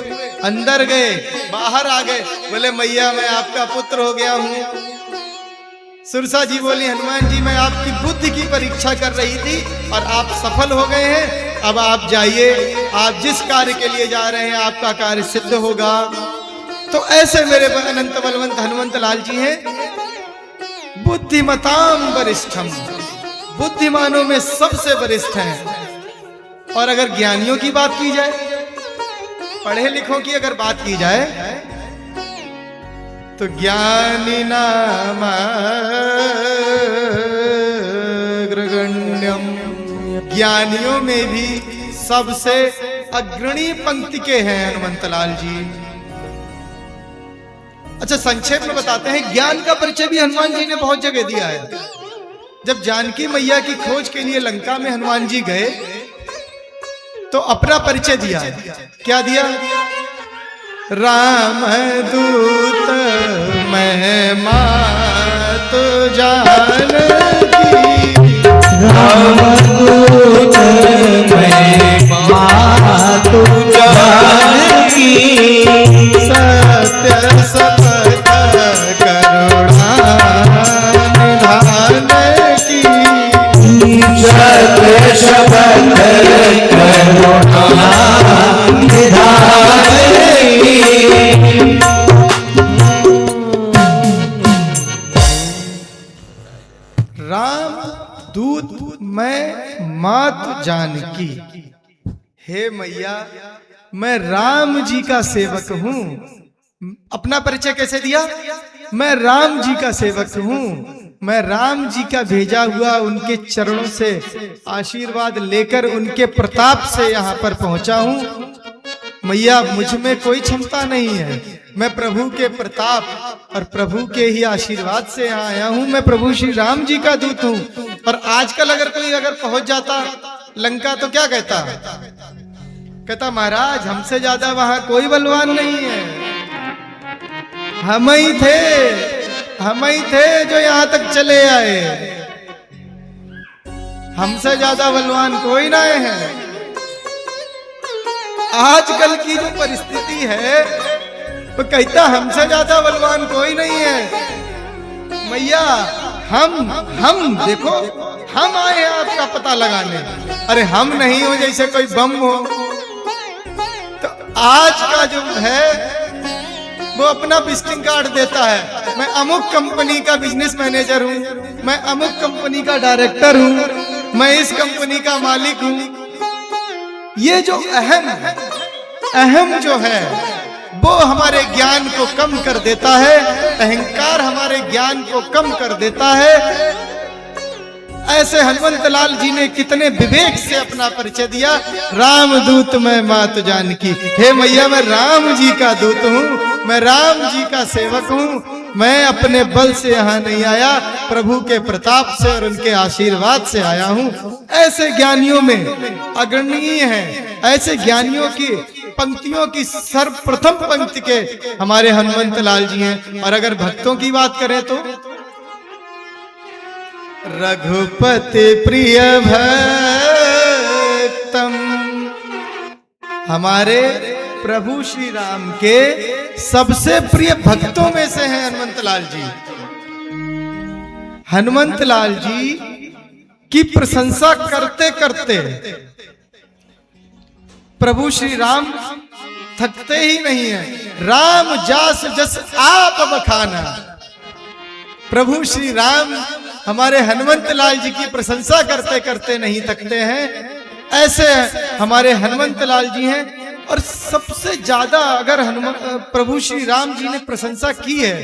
अंदर गए, बाहर आ गए, बोले मैया मैं आपका पुत्र हो गया हूं। सुरसा जी बोली हनुमान जी मैं आपकी बुद्धि की परीक्षा कर रही थी और आप सफल हो गए हैं, अब आप जाइए, आप जिस कार्य के लिए जा रहे हैं आपका कार्य सिद्ध होगा। तो ऐसे मेरे अनंत बलवंत हनुमंत लाल जी हैं, बुद्धिमताम वरिष्ठम, बुद्धिमानों में सबसे वरिष्ठ हैं। और अगर ज्ञानियों की बात की जाए, पढ़े लिखों की अगर बात की जाए, तो ज्ञानी नाम अग्रगण्यम, ज्ञानियों में भी सबसे अग्रणी पंक्ति के हैं हनुमंत लाल जी। अच्छा, संक्षेप में बताते हैं, ज्ञान का परिचय भी हनुमान जी ने बहुत जगह दिया है। जब जानकी मैया की खोज के लिए लंका में हनुमान जी गए तो अपना परिचय दिया। क्या दिया? राम दूत मैं मात जानकी, राम दूत मैं मात जानकी, सत्य शपथ करुणा निधान की, सत्य शपथ करुणा निधान की। राम दूत मैं मात जानकी, हे मैया मैं राम जी का सेवक हूं। अपना परिचय कैसे दिया? मैं राम जी का सेवक हूं, मैं राम जी का भेजा हुआ, उनके चरणों से आशीर्वाद लेकर उनके प्रताप से यहाँ पर पहुंचा हूं। मैया मुझ में कोई क्षमता नहीं है, मैं प्रभु के प्रताप और प्रभु के ही आशीर्वाद से यहाँ आया हूं। मैं प्रभु श्री राम जी का दूत हूं। और आजकल अगर कोई पहुंच जाता लंका तो क्या कहता? कहता महाराज हमसे ज्यादा वहां कोई बलवान नहीं है, हम ही थे जो यहाँ तक चले आए, हमसे ज्यादा बलवान कोई ना है। आजकल की जो परिस्थिति है वो कहता हमसे ज्यादा बलवान कोई नहीं है। मैया हम देखो, हम आए हैं आपका पता लगाने। अरे हम नहीं हो जैसे कोई बम हो। तो आज का जो है वो अपना विजिटिंग कार्ड देता है, मैं अमुक कंपनी का बिजनेस मैनेजर हूं, मैं अमुक कंपनी का डायरेक्टर हूं, मैं इस कंपनी का मालिक हूं। ये जो अहम जो है वो हमारे ज्ञान को कम कर देता है, अहंकार हमारे ज्ञान को कम कर देता है। ऐसे हनुमंत लाल जी ने कितने विवेक से अपना परिचय दिया, राम दूत मैं मात जानकी। हे मैया मैं राम जी का दूत हूँ, मैं राम जी का सेवक हूँ, मैं अपने बल से यहाँ नहीं आया, प्रभु के प्रताप से और उनके आशीर्वाद से आया हूँ। ऐसे ज्ञानियों में अग्रणीय हैं, ऐसे ज्ञानियों की पंक्तियों की सर्वप्रथम पंक्ति के हमारे हनुमंत लाल जी हैं। और अगर भक्तों की बात करें तो रघुपति प्रिय भक्तम, हमारे प्रभु श्री राम के सबसे प्रिय भक्तों में से हैं हनुमंत लाल जी। हनुमंत लाल जी की प्रशंसा करते करते प्रभु श्री राम थकते ही नहीं है। राम जास जस आप बखाना, प्रभु श्री राम हमारे हनुमंत लाल जी की प्रशंसा करते करते नहीं थकते हैं। ऐसे हमारे हनुमंत लाल जी हैं। और सबसे ज्यादा अगर प्रभु श्री राम जी ने प्रशंसा की है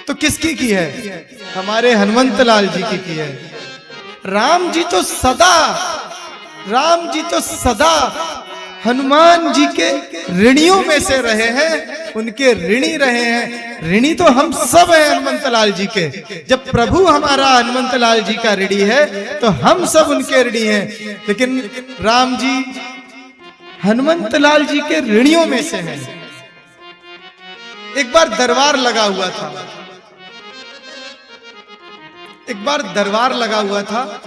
तो किसकी की है? हमारे हनुमंत लाल जी की है। राम जी तो सदा हनुमान जी के ऋणियों में से रहे हैं, उनके ऋणी रहे हैं। ऋणी तो हम सब हैं हनुमंत लाल जी के। जब प्रभु हमारा हनुमंत लाल जी का ऋणी है तो हम सब उनके ऋणी हैं। लेकिन राम जी हनुमंत लाल जी के ऋणियों में से हैं। एक बार दरबार लगा हुआ था, एक बार दरबार लगा हुआ था।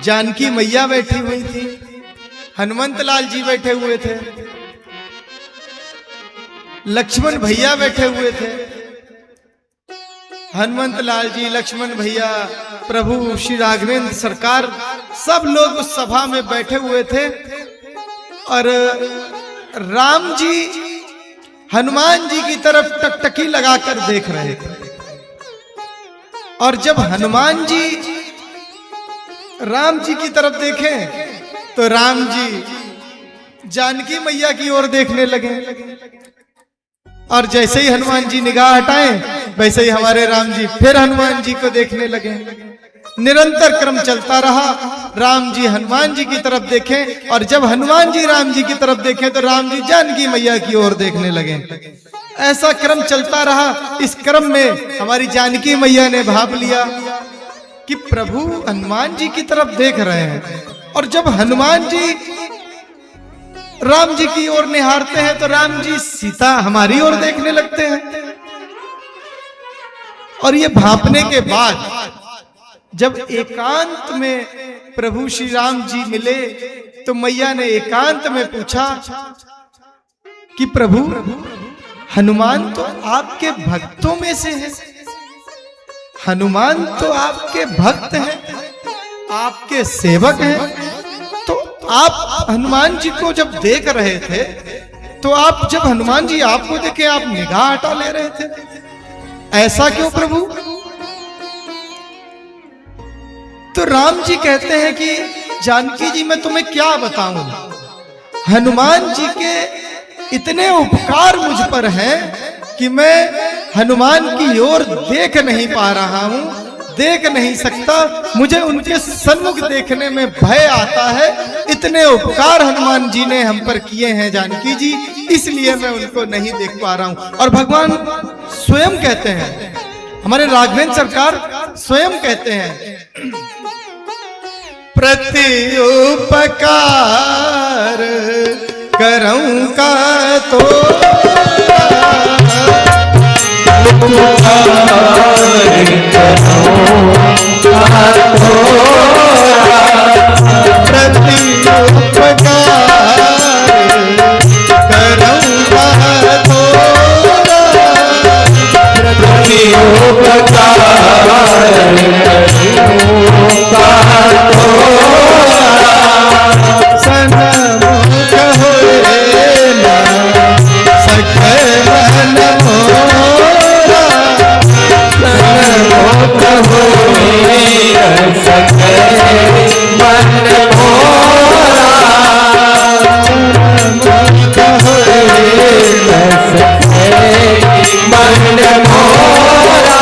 जानकी मैया बैठी हुई थी, हनुमंत लाल जी बैठे हुए थे, लक्ष्मण भैया बैठे हुए थे। हनुमंत लाल जी, लक्ष्मण भैया, प्रभु श्री राघवेंद्र सरकार, सब लोग उस सभा में बैठे हुए थे। और राम जी हनुमान जी की तरफ टकटकी लगाकर देख रहे थे। और जब हनुमान जी राम जी की तरफ देखें तो राम जी जानकी मैया की ओर देखने लगे। और जैसे ही हनुमान जी निगाह हटाएं वैसे ही हमारे राम जी फिर हनुमान जी को देखने लगे। निरंतर क्रम चलता रहा। राम जी हनुमान जी की तरफ देखें और जब हनुमान जी राम जी की तरफ देखें तो राम जी जानकी मैया की ओर देखने लगे। ऐसा क्रम चलता रहा। इस क्रम में हमारी जानकी मैया ने भाप लिया कि प्रभु हनुमान जी की तरफ देख रहे हैं। और जब हनुमान जी राम जी की ओर निहारते हैं तो राम जी सीता हमारी ओर देखने लगते हैं। और ये भापने के बाद जब एकांत में प्रभु श्री राम जी मिले तो मैया ने एकांत में पूछा कि प्रभु हनुमान तो आपके भक्तों में से है, हनुमान तो आपके भक्त हैं, आपके सेवक हैं। तो आप हनुमान जी को जब देख रहे थे तो आप जब हनुमान जी आपको देखे आप निगाह हटा ले रहे थे, ऐसा क्यों प्रभु? तो राम जी कहते हैं कि जानकी जी मैं तुम्हें क्या बताऊं, हनुमान जी के इतने उपकार मुझ पर हैं कि मैं हनुमान की ओर देख नहीं पा रहा हूं, देख नहीं सकता। मुझे उनके सन्मुख देखने में भय आता है। इतने उपकार हनुमान जी ने हम पर किए हैं जानकी जी, इसलिए मैं उनको नहीं देख पा रहा हूं। और भगवान स्वयं कहते हैं, हमारे राघवेंद्र सरकार स्वयं कहते हैं, प्रति उपकार करऊं का तो प्रति उपकार करऊंगा सन्मुख होए ना सके मन मोरा, सन्मुख होए न सके मन मोरा, सन्मुख होए न सके मन मोरा, सन्मुख होए न सके मन मोरा।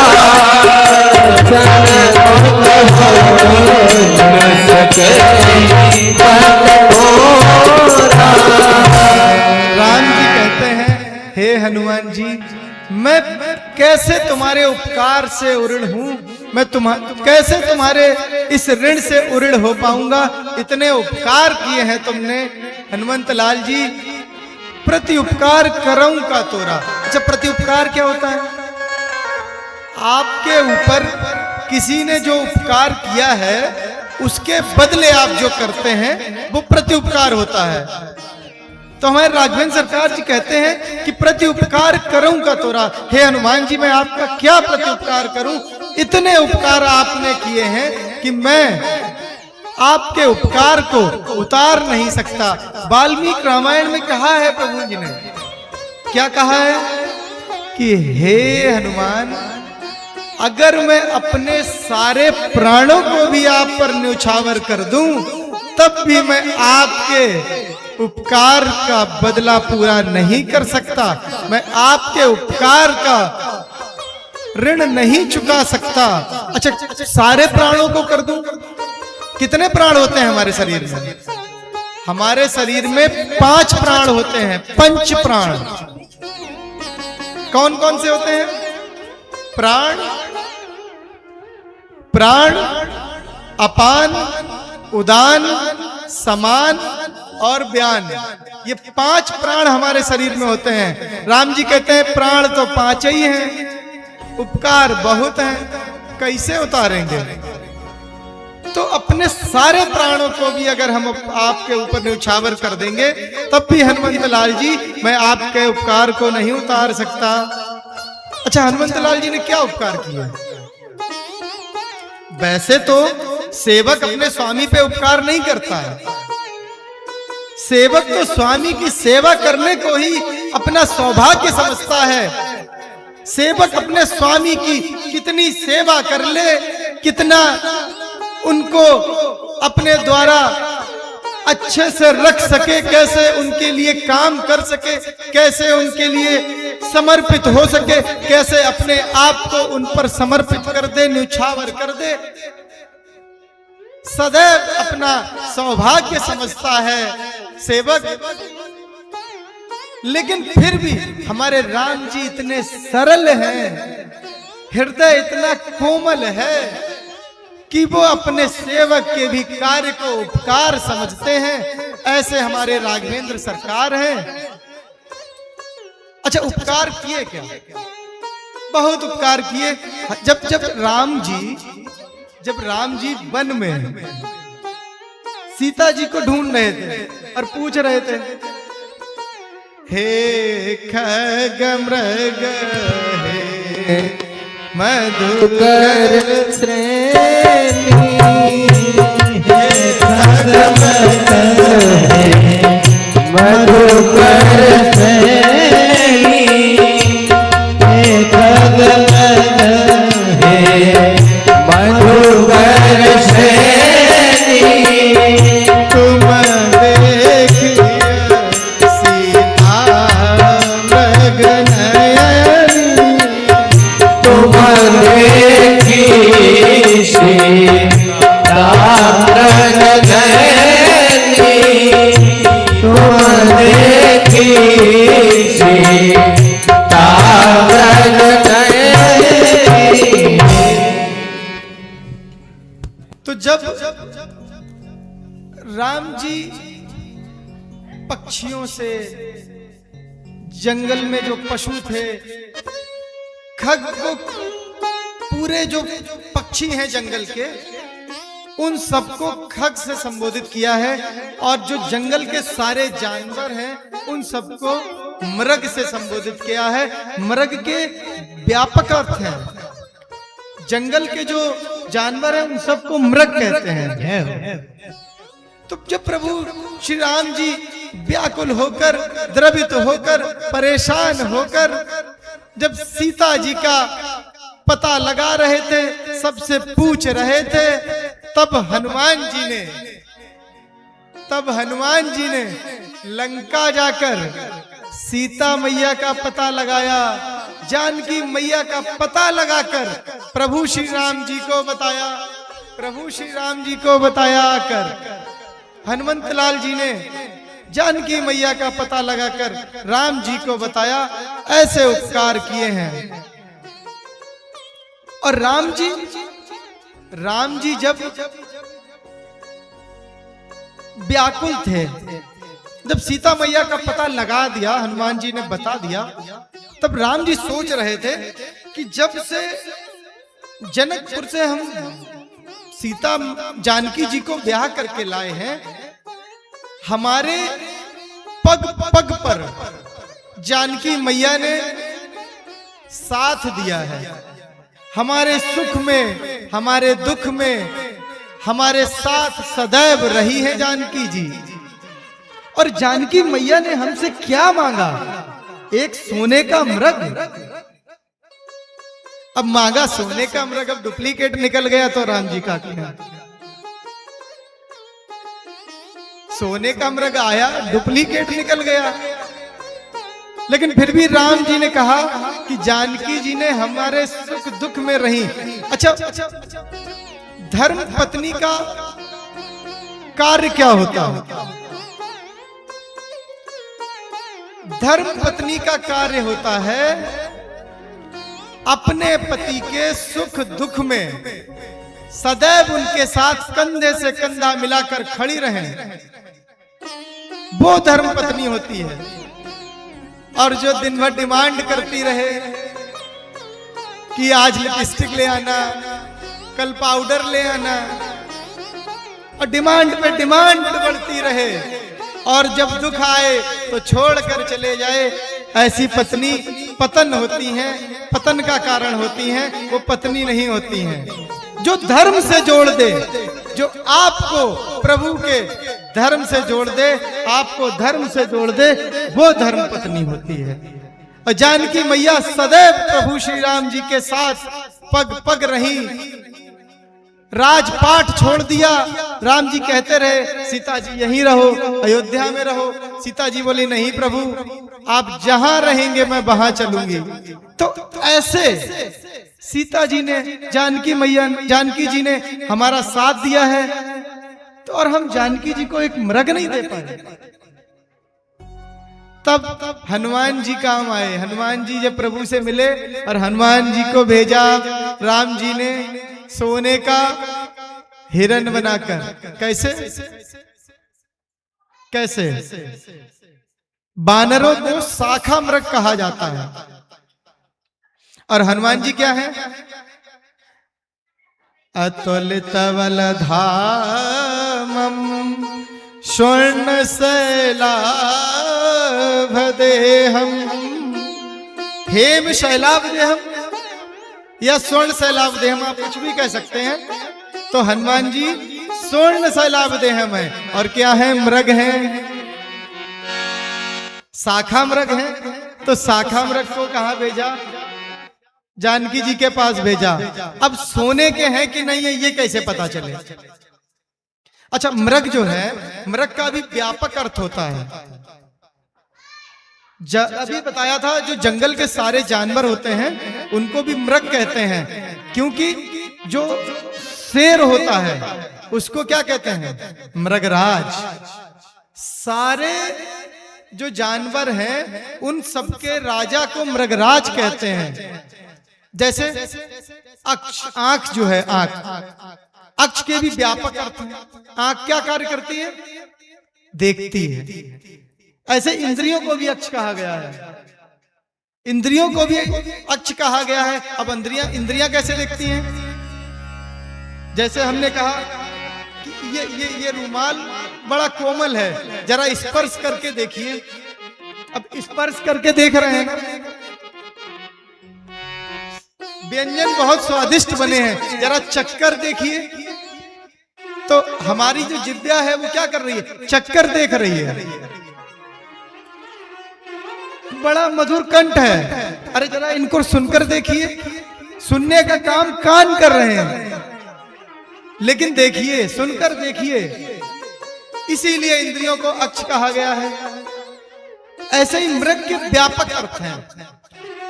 राम जी कहते हैं, हे हनुमान जी मैं कैसे तुम्हारे उपकार से उऋण हूं, मैं कैसे तुम्हारे इस ऋण से उऋण हो पाऊंगा। इतने उपकार किए हैं तुमने हनुमंत लाल जी, प्रति उपकार करऊं का तोरा। अच्छा, प्रति उपकार क्या होता है? आपके ऊपर किसी ने जो उपकार किया है उसके बदले आप जो करते हैं वो प्रति उपकार होता है। तो हमारे राघवेंद्र सरकार जी कहते हैं कि प्रति उपकार करूं का तोरा। हे हनुमान जी मैं आपका क्या प्रति उपकार करूं, इतने उपकार आपने किए हैं कि मैं आपके उपकार को उतार नहीं सकता। वाल्मीकि रामायण में कहा है प्रभु जी ने, क्या कहा है कि हे हनुमान अगर मैं अपने सारे प्राणों को भी आप पर न्यौछावर कर दूं तब भी मैं आपके उपकार का बदला पूरा नहीं कर सकता, मैं आपके उपकार का ऋण नहीं चुका सकता। अच्छा, सारे प्राणों को कर दूं? कितने प्राण होते हैं हमारे शरीर में? हमारे शरीर में 5 प्राण होते हैं, पंच प्राण। कौन कौन से होते हैं? प्राण, प्राण, अपान, उदान, समान और व्यान। ये 5 प्राण हमारे शरीर में होते हैं। राम जी कहते हैं प्राण तो 5 ही हैं, उपकार बहुत हैं, कैसे उतारेंगे? तो अपने सारे प्राणों को भी अगर हम आपके ऊपर न्यौछावर कर देंगे तब भी हनुमंत लाल जी मैं आपके उपकार को नहीं उतार सकता। अच्छा, हनुमंत लाल जी ने क्या उपकार किया? वैसे तो सेवक अपने स्वामी पे उपकार नहीं करता है। सेवक तो स्वामी की सेवा करने को ही अपना सौभाग्य समझता है। सेवक अपने स्वामी की कितनी सेवा कर ले, कितना उनको अपने द्वारा अच्छे से रख सके, कैसे उनके लिए काम कर सके, कैसे उनके लिए समर्पित हो सके, कैसे अपने आप को उन पर समर्पित कर दे, न्यौछावर कर दे, सदैव अपना सौभाग्य समझता है सेवक। लेकिन फिर भी हमारे राम जी इतने सरल हैं, हृदय इतना कोमल है कि वो अपने सेवक के भी कार्य को उपकार समझते हैं। ऐसे हमारे राघवेंद्र सरकार हैं। अच्छा, उपकार किए क्या? बहुत उपकार किए। जब राम जी वन में सीता जी को ढूंढ रहे थे और पूछ रहे थे, हे खगमृग हे मधुकर श्रेणी, हे खगमृग हे मधुकर श्रेणी, हे खगमृग हे मधुकर श्रेणी, तुम देखिए सीता मृग नयनी, तुम देखी सीता मृग नयनी, तुम देखी सीता मृग नयनी। तो जब राम जी पक्षियों से, जंगल में जो पशु थे, खग को, पूरे जो पक्षी हैं जंगल के, उन सबको खग से संबोधित किया है, और जो जंगल के सारे जानवर हैं उन सबको मृग से संबोधित किया है। मृग के व्यापक अर्थ हैं। जंगल के जो जानवर हैं उन सबको मृग कहते हैं। तो जब प्रभु श्री राम जी व्याकुल होकर, द्रवित होकर, परेशान होकर जब सीता जी का पता लगा रहे थे, सबसे पूछ रहे थे, तब हनुमान जी ने लंका जाकर सीता मैया का पता लगाया, जानकी मैया का पता लगाकर प्रभु श्री राम जी को बताया। प्रभु श्री राम जी को बताया कर हनुमंत लाल जी ने जानकी मैया का पता लगाकर राम जी को बताया। ऐसे उपकार किए हैं। और राम जी जब व्याकुल थे, जब सीता मैया का पता लगा दिया, हनुमान जी ने बता दिया, तब राम जी सोच रहे थे कि जब से जनकपुर से हम सीता जानकी जी को ब्याह करके लाए हैं, हमारे पग पग पर जानकी मैया ने साथ दिया है। हमारे सुख में, हमारे दुख में हमारे साथ सदैव रही है जानकी जी। और जानकी मैया ने हमसे क्या मांगा? एक सोने का मृग। अब मांगा सोने का मृग, अब डुप्लीकेट निकल गया तो राम जी का क्या? सोने का मृग आया, डुप्लीकेट निकल गया। लेकिन फिर भी राम जी ने कहा कि जानकी जी ने हमारे सुख दुख में रही। अच्छा, धर्म पत्नी का कार्य क्या होता है? धर्म पत्नी का कार्य होता है अपने पति के सुख दुख में सदैव उनके साथ कंधे से कंधा मिलाकर खड़ी रहें, वो धर्म पत्नी होती है। और जो दिन भर डिमांड करती रहे कि आज लिपस्टिक ले आना, कल पाउडर ले आना, और डिमांड पे डिमांड बढ़ती रहे, और जब दुख आए तो छोड़कर चले जाए, ऐसी पत्नी पतन होती हैं, पतन का कारण होती हैं, वो पत्नी नहीं होती हैं। जो धर्म से जोड़ दे, जो आपको प्रभु के धर्म से जोड़ दे, आपको धर्म से जोड़ दे, वो धर्म पत्नी होती है। और जानकी मैया सदैव प्रभु श्री राम जी के साथ पग पग रही, राजपाट छोड़ दिया। राम जी कहते रहे सीता जी यहीं रहो, अयोध्या में रहो। सीता जी बोली नहीं प्रभु, आप जहां रहेंगे मैं वहां चलूंगी। तो ऐसे सीता जी ने, जानकी मैया, जानकी जी ने हमारा साथ दिया है, तो और हम जानकी जी को एक मृग नहीं दे पाए। तब हनुमान जी काम आए। हनुमान जी जब प्रभु से मिले और हनुमान जी को भेजा राम जी ने सोने का हिरण बनाकर। कैसे कैसे? बानरों को शाखा मृग कहा जाता है, और हनुमान जी क्या है? अतुलित बलधामम स्वर्ण शैलाभदेहम। हेम शैलाभदेहम या स्वर्ण शैलाभदेहम, आप कुछ भी कह सकते हैं। तो हनुमान जी स्वर्ण शैलाभदेहम है, और क्या है? मृग है, शाखा मृग है। तो शाखा मृग को कहां भेजा? जानकी जी के पास भेजा। अब सोने के हैं कि नहीं है ये कैसे पता चले? अच्छा, मृग जो है, मृग का भी व्यापक अर्थ होता है। अभी बताया था जो जंगल के सारे जानवर होते हैं उनको भी मृग कहते हैं, क्योंकि जो शेर होता है उसको क्या कहते हैं? मृगराज। सारे जो जानवर हैं उन सबके राजा को मृगराज कहते हैं। जैसे अक्ष, आंख जो है, आंख, अक्ष के भी व्यापक अर्थ है। आंख क्या कार्य करती है? देखती है। ऐसे इंद्रियों को भी अक्ष कहा गया है, इंद्रियों को भी अक्ष कहा गया है। अब इंद्रियां कैसे देखती हैं? जैसे हमने कहा कि ये रुमाल बड़ा कोमल है, जरा स्पर्श करके देखिए। अब स्पर्श करके देख रहे हैं ना, व्यंजन बहुत स्वादिष्ट बने हैं, जरा चक्कर देखिए। तो हमारी जो जिद्या है वो क्या कर रही है? चक्कर देख रही है। बड़ा मधुर कंठ है, अरे जरा इनको सुनकर देखिए। सुनने का काम कान कर रहे हैं, लेकिन देखिए, सुनकर देखिए। इसीलिए इंद्रियों को अक्ष कहा गया है। ऐसे ही मृग के व्यापक अर्थ हैं।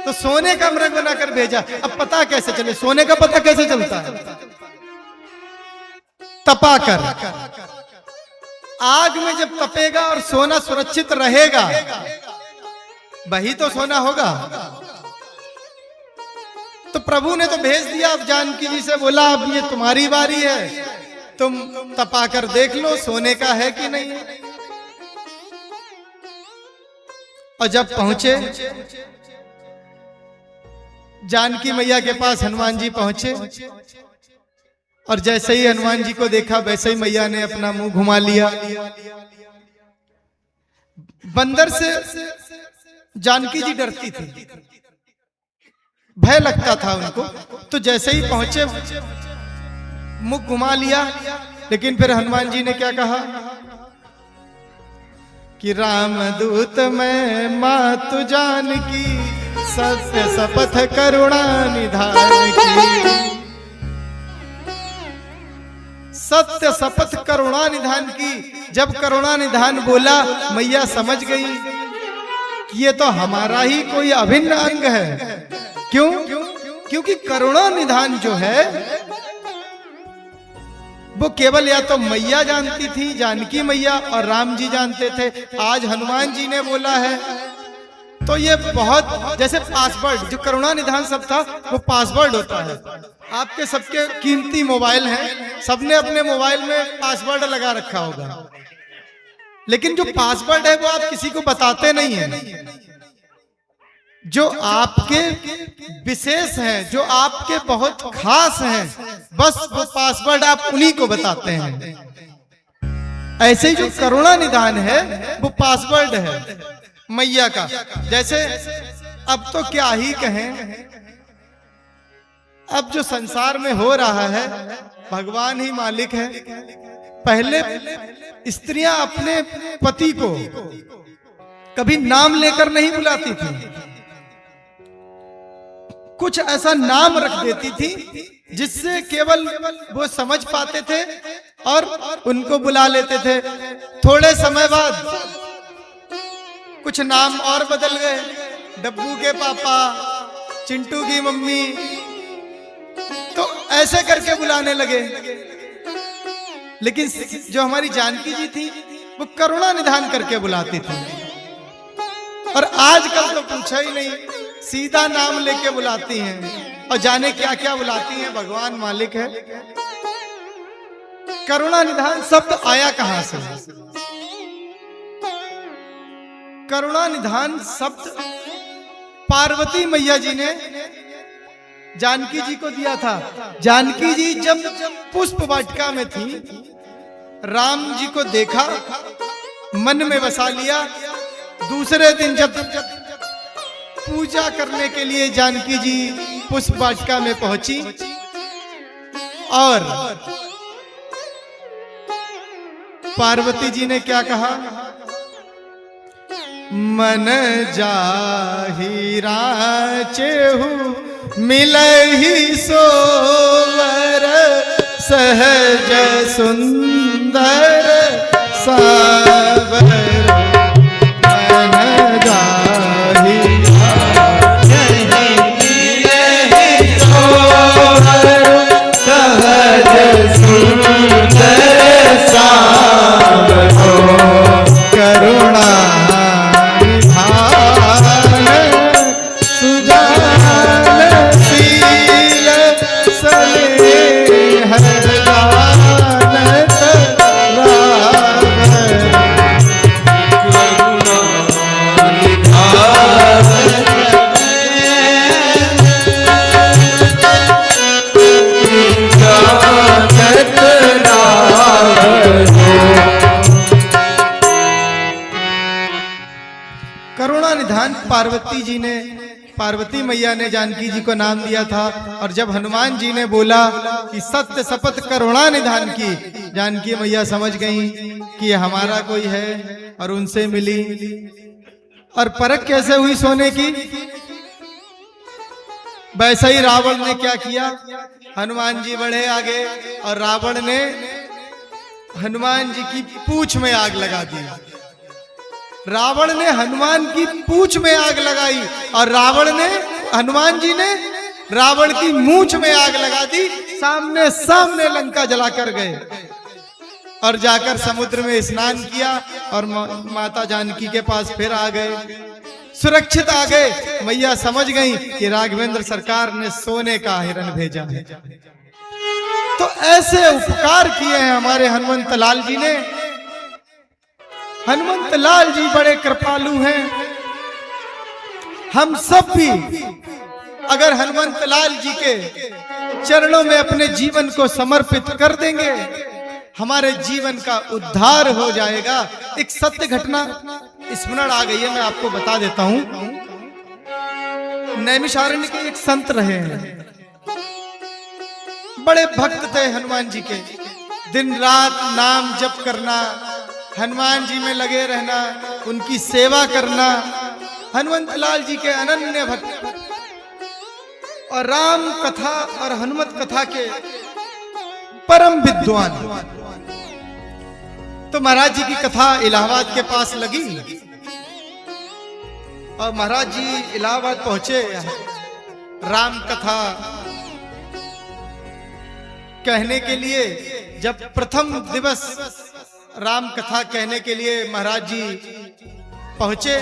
तो सोने का मृग बनाकर भेजा। अब पता कैसे चले? सोने का पता कैसे चलता है? तपाकर। आग में जब तपेगा और सोना सुरक्षित रहेगा, वही तो सोना होगा। तो प्रभु ने तो भेज दिया। अब जानकी जी से बोला अब ये तुम्हारी बारी है, तुम तपाकर देख लो सोने का है कि नहीं। और जब पहुंचे जानकी मैया के पास, हनुमान जी पहुंचे, और जैसे ही हनुमान जी को देखा वैसे ही मैया ने अपना मुंह घुमा लिया। बंदर से जानकी जी डरती थी, भय लगता था उनको। तो जैसे ही पहुंचे मुंह घुमा लिया। लेकिन फिर हनुमान जी ने क्या कहा कि रामदूत मैं मातु जानकी, सत्य शपथ करुणा निधान की। सत्य शपथ करुणा निधान की। जब करुणा निधान बोला, मैया समझ गई कि ये तो हमारा ही कोई अभिन्न अंग है। क्यों? क्योंकि करुणा निधान जो है वो केवल या तो मैया जानती थी, जानकी मैया, और राम जी जानते थे। आज हनुमान जी ने बोला है तो ये बहुत जैसे पासवर्ड, जो करुणा निधान शब्द था वो पासवर्ड होता है। आपके सबके कीमती मोबाइल हैं, सबने अपने मोबाइल में पासवर्ड लगा रखा होगा, लेकिन जो पासवर्ड है वो आप किसी को बताते नहीं हैं। जो आपके विशेष हैं, जो आपके बहुत खास हैं, बस वो पासवर्ड आप उन्हीं को बताते हैं। ऐसे ही जो करुणा निधान है वो पासवर्ड है मैया का। जैसे अब तो क्या ही कहें, अब जो संसार में हो रहा है भगवान ही मालिक है। पहले स्त्रियां अपने पति को कभी नाम लेकर नहीं बुलाती थी, कुछ ऐसा नाम रख देती थी जिससे केवल वो समझ पाते थे और उनको बुला लेते थे। थोड़े समय बाद कुछ नाम और बदल गए, डब्बू के पापा, चिंटू की मम्मी, तो ऐसे करके बुलाने लगे। लेकिन जो हमारी जानकी जी थी वो करुणा निधान करके बुलाती थी। और आजकल तो पूछा ही नहीं, सीधा नाम लेके बुलाती हैं और जाने क्या क्या बुलाती हैं, भगवान मालिक है। करुणा निधान शब्द आया कहां से? करुणा निधान शब्द पार्वती मैया जी ने जानकी जी को दिया था। जानकी जी जब पुष्प वाटिका में थी, राम जी को देखा, मन में बसा लिया। दूसरे दिन जब पूजा करने के लिए जानकी जी पुष्प वाटिका में पहुंची और पार्वती जी ने क्या कहा? मन जाहि राचेहु मिलहि सोवर, सहज सुंदर सावर। मन जाहि मिलहि सोवर, सहज सुंदर सावर। करुणा पार्वती जी ने, पार्वती मैया ने जानकी जी को नाम दिया था। और जब हनुमान जी ने बोला कि सत्य शपथ करुणा निधान की, जानकी मैया समझ गई कि ये हमारा कोई है और उनसे मिली। और परख कैसे हुई सोने की? वैसे ही रावण ने क्या किया, हनुमान जी बढ़े आगे और रावण ने हनुमान जी की पूंछ में आग लगा दी। रावण ने हनुमान की पूंछ में आग लगाई और हनुमान जी ने रावण की मूंछ में आग लगा दी। सामने सामने लंका जलाकर गए और जाकर समुद्र में स्नान किया और माता जानकी के पास फिर आ गए, सुरक्षित आ गए। मैया समझ गई कि राघवेंद्र सरकार ने सोने का हिरण भेजा है। तो ऐसे उपकार किए हैं हमारे हनुमंत लाल जी ने। हनुमंत लाल जी बड़े कृपालु हैं। हम सब भी अगर हनुमंत लाल जी के चरणों में अपने जीवन को समर्पित कर देंगे, हमारे जीवन का उद्धार हो जाएगा। एक सत्य घटना स्मरण आ गई है, मैं आपको बता देता हूं। नैमिषारण्य के एक संत रहे हैं, बड़े भक्त थे हनुमान जी के। दिन रात नाम जप करना, हनुमान जी में लगे रहना, उनकी सेवा करना। हनुमंत लाल जी के अनन्य भक्त और राम कथा और हनुमत कथा के परम विद्वान। तो महाराज जी की कथा इलाहाबाद के पास लगी और महाराज जी इलाहाबाद पहुंचे। राम कथा कहने के लिए जब प्रथम दिवस राम कथा कहने के लिए महाराज जी पहुंचे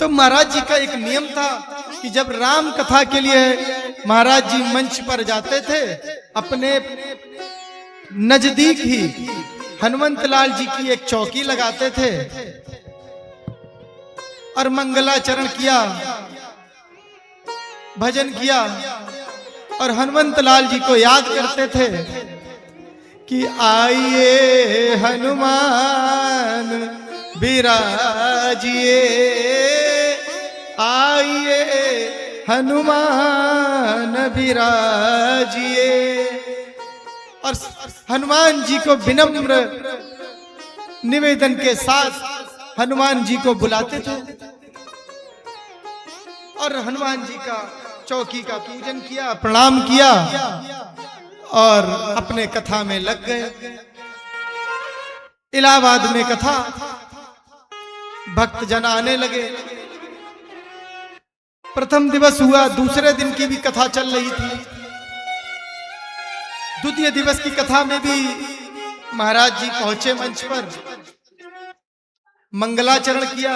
तो महाराज जी का एक नियम था कि जब राम कथा के लिए महाराज जी मंच पर जाते थे, अपने नजदीक ही हनुमंत लाल जी की एक चौकी लगाते थे और मंगलाचरण किया, भजन किया और हनुमंत लाल जी को याद करते थे कि आइए हनुमान विराजिए, आइए हनुमान विराजिए। और हनुमान जी को विनम्र निवेदन के साथ हनुमान जी को बुलाते थे और हनुमान जी का चौकी का पूजन किया, प्रणाम किया और अपने कथा में लग गए। इलाहाबाद में कथा, भक्त जन आने लगे। प्रथम दिवस हुआ, दूसरे दिन की भी कथा चल रही थी। द्वितीय दिवस की कथा में भी महाराज जी पहुंचे मंच पर, मंगलाचरण किया,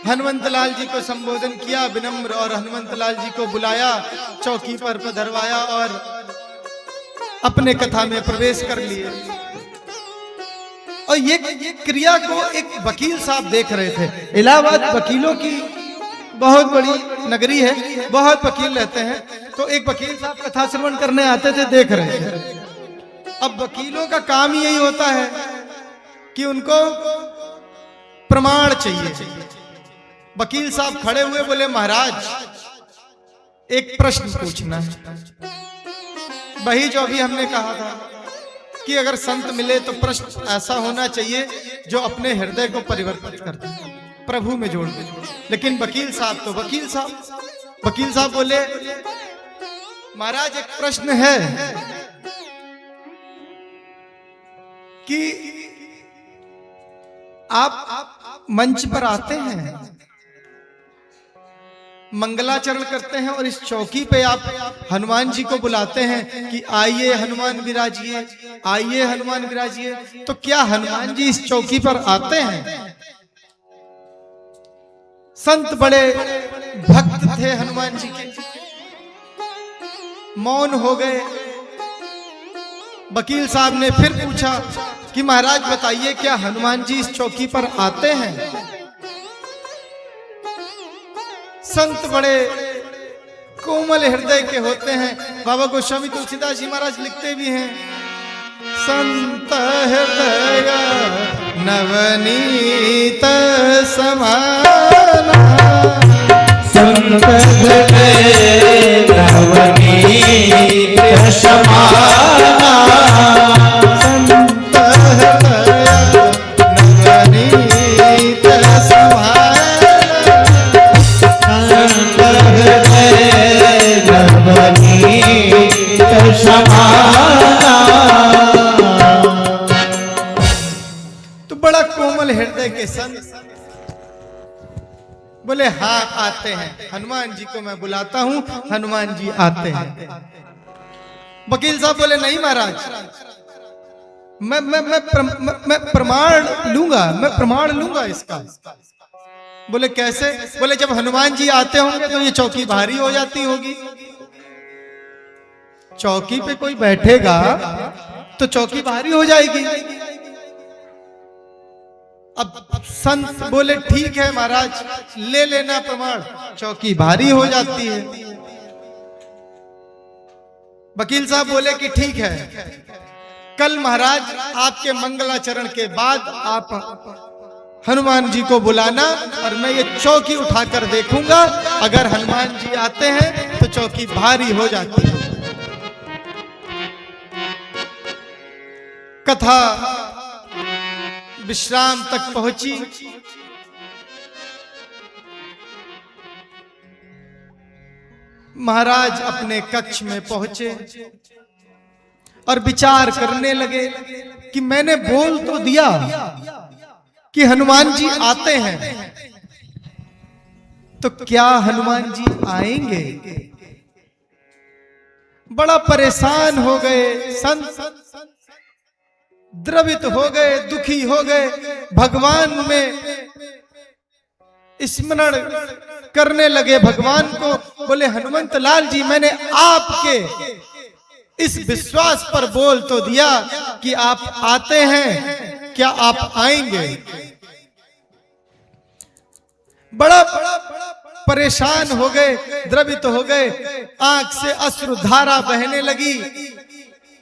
हनुमंत लाल जी को संबोधन किया विनम्र और हनुमंत लाल जी को बुलाया, चौकी पर पधरवाया और अपने कथा में प्रवेश कर लिए। और ये क्रिया को एक वकील साहब देख रहे थे। इलाहाबाद वकीलों की बहुत बड़ी नगरी है, बहुत वकील रहते हैं, तो एक वकील साहब कथा श्रवण करने आते थे, देख रहे थे। अब वकीलों का काम ही यही होता है कि उनको प्रमाण चाहिए। वकील साहब खड़े हुए, बोले महाराज एक प्रश्न पूछना है। वही जो अभी हमने कहा था कि अगर संत मिले तो प्रश्न ऐसा होना चाहिए जो अपने हृदय को परिवर्तित कर दे, प्रभु में जोड़ दे। लेकिन वकील साहब तो वकील साहब बोले महाराज एक प्रश्न है कि आप मंच पर आते हैं, मंगलाचरण करते हैं और इस चौकी पे आप हनुमान जी को बुलाते हैं कि आइए हनुमान विराजिए, आइए हनुमान विराजिए, तो क्या हनुमान जी इस चौकी पर आते हैं? संत बड़े भक्त थे हनुमान जी के, मौन हो गए। वकील साहब ने फिर पूछा कि महाराज बताइए क्या हनुमान जी इस चौकी पर आते हैं? संत बड़े कोमल हृदय के होते हैं। बाबा गोस्वामी तुलसीदास जी महाराज लिखते भी हैं, संत हृदय नवनीत समाना, संत हृदय नवनीत समाना, संत हृदय नवनीत समाना, तो बड़ा कोमल हृदय के संत बोले हाँ आते हैं, हनुमान जी को मैं बुलाता हूं, हनुमान जी आते हैं। वकील साहब बोले नहीं महाराज, मैं प्रमाण लूंगा, मैं प्रमाण लूंगा इसका। बोले कैसे? बोले जब हनुमान जी आते होंगे तो ये चौकी भारी हो जाती होगी, चौकी पे कोई बैठेगा तो चौकी भारी हो जाएगी। अब संत बोले ठीक है महाराज ले लेना प्रमाण, चौकी भारी हो जाती है। वकील साहब बोले कि ठीक है, कल महाराज आपके मंगलाचरण के बाद आप हनुमान जी को बुलाना और मैं ये चौकी उठाकर देखूंगा, अगर हनुमान जी आते हैं तो चौकी भारी हो जाती है। कथा विश्राम तक पहुंची। महाराज अपने कक्ष में पहुंचे और विचार करने लगे कि मैंने बोल तो दिया कि हनुमान जी आते हैं, तो क्या हनुमान जी आएंगे? बड़ा परेशान हो गए संत, द्रवित हो गए, दुखी हो गए, भगवान में स्मरण करने लगे भगवान को। बोले हनुमंत लाल जी, मैंने आपके इस विश्वास पर बोल तो दिया कि आप आते हैं, क्या आप आएंगे? बड़ा परेशान हो गए, द्रवित हो गए, आंख से अश्रुधारा बहने लगी।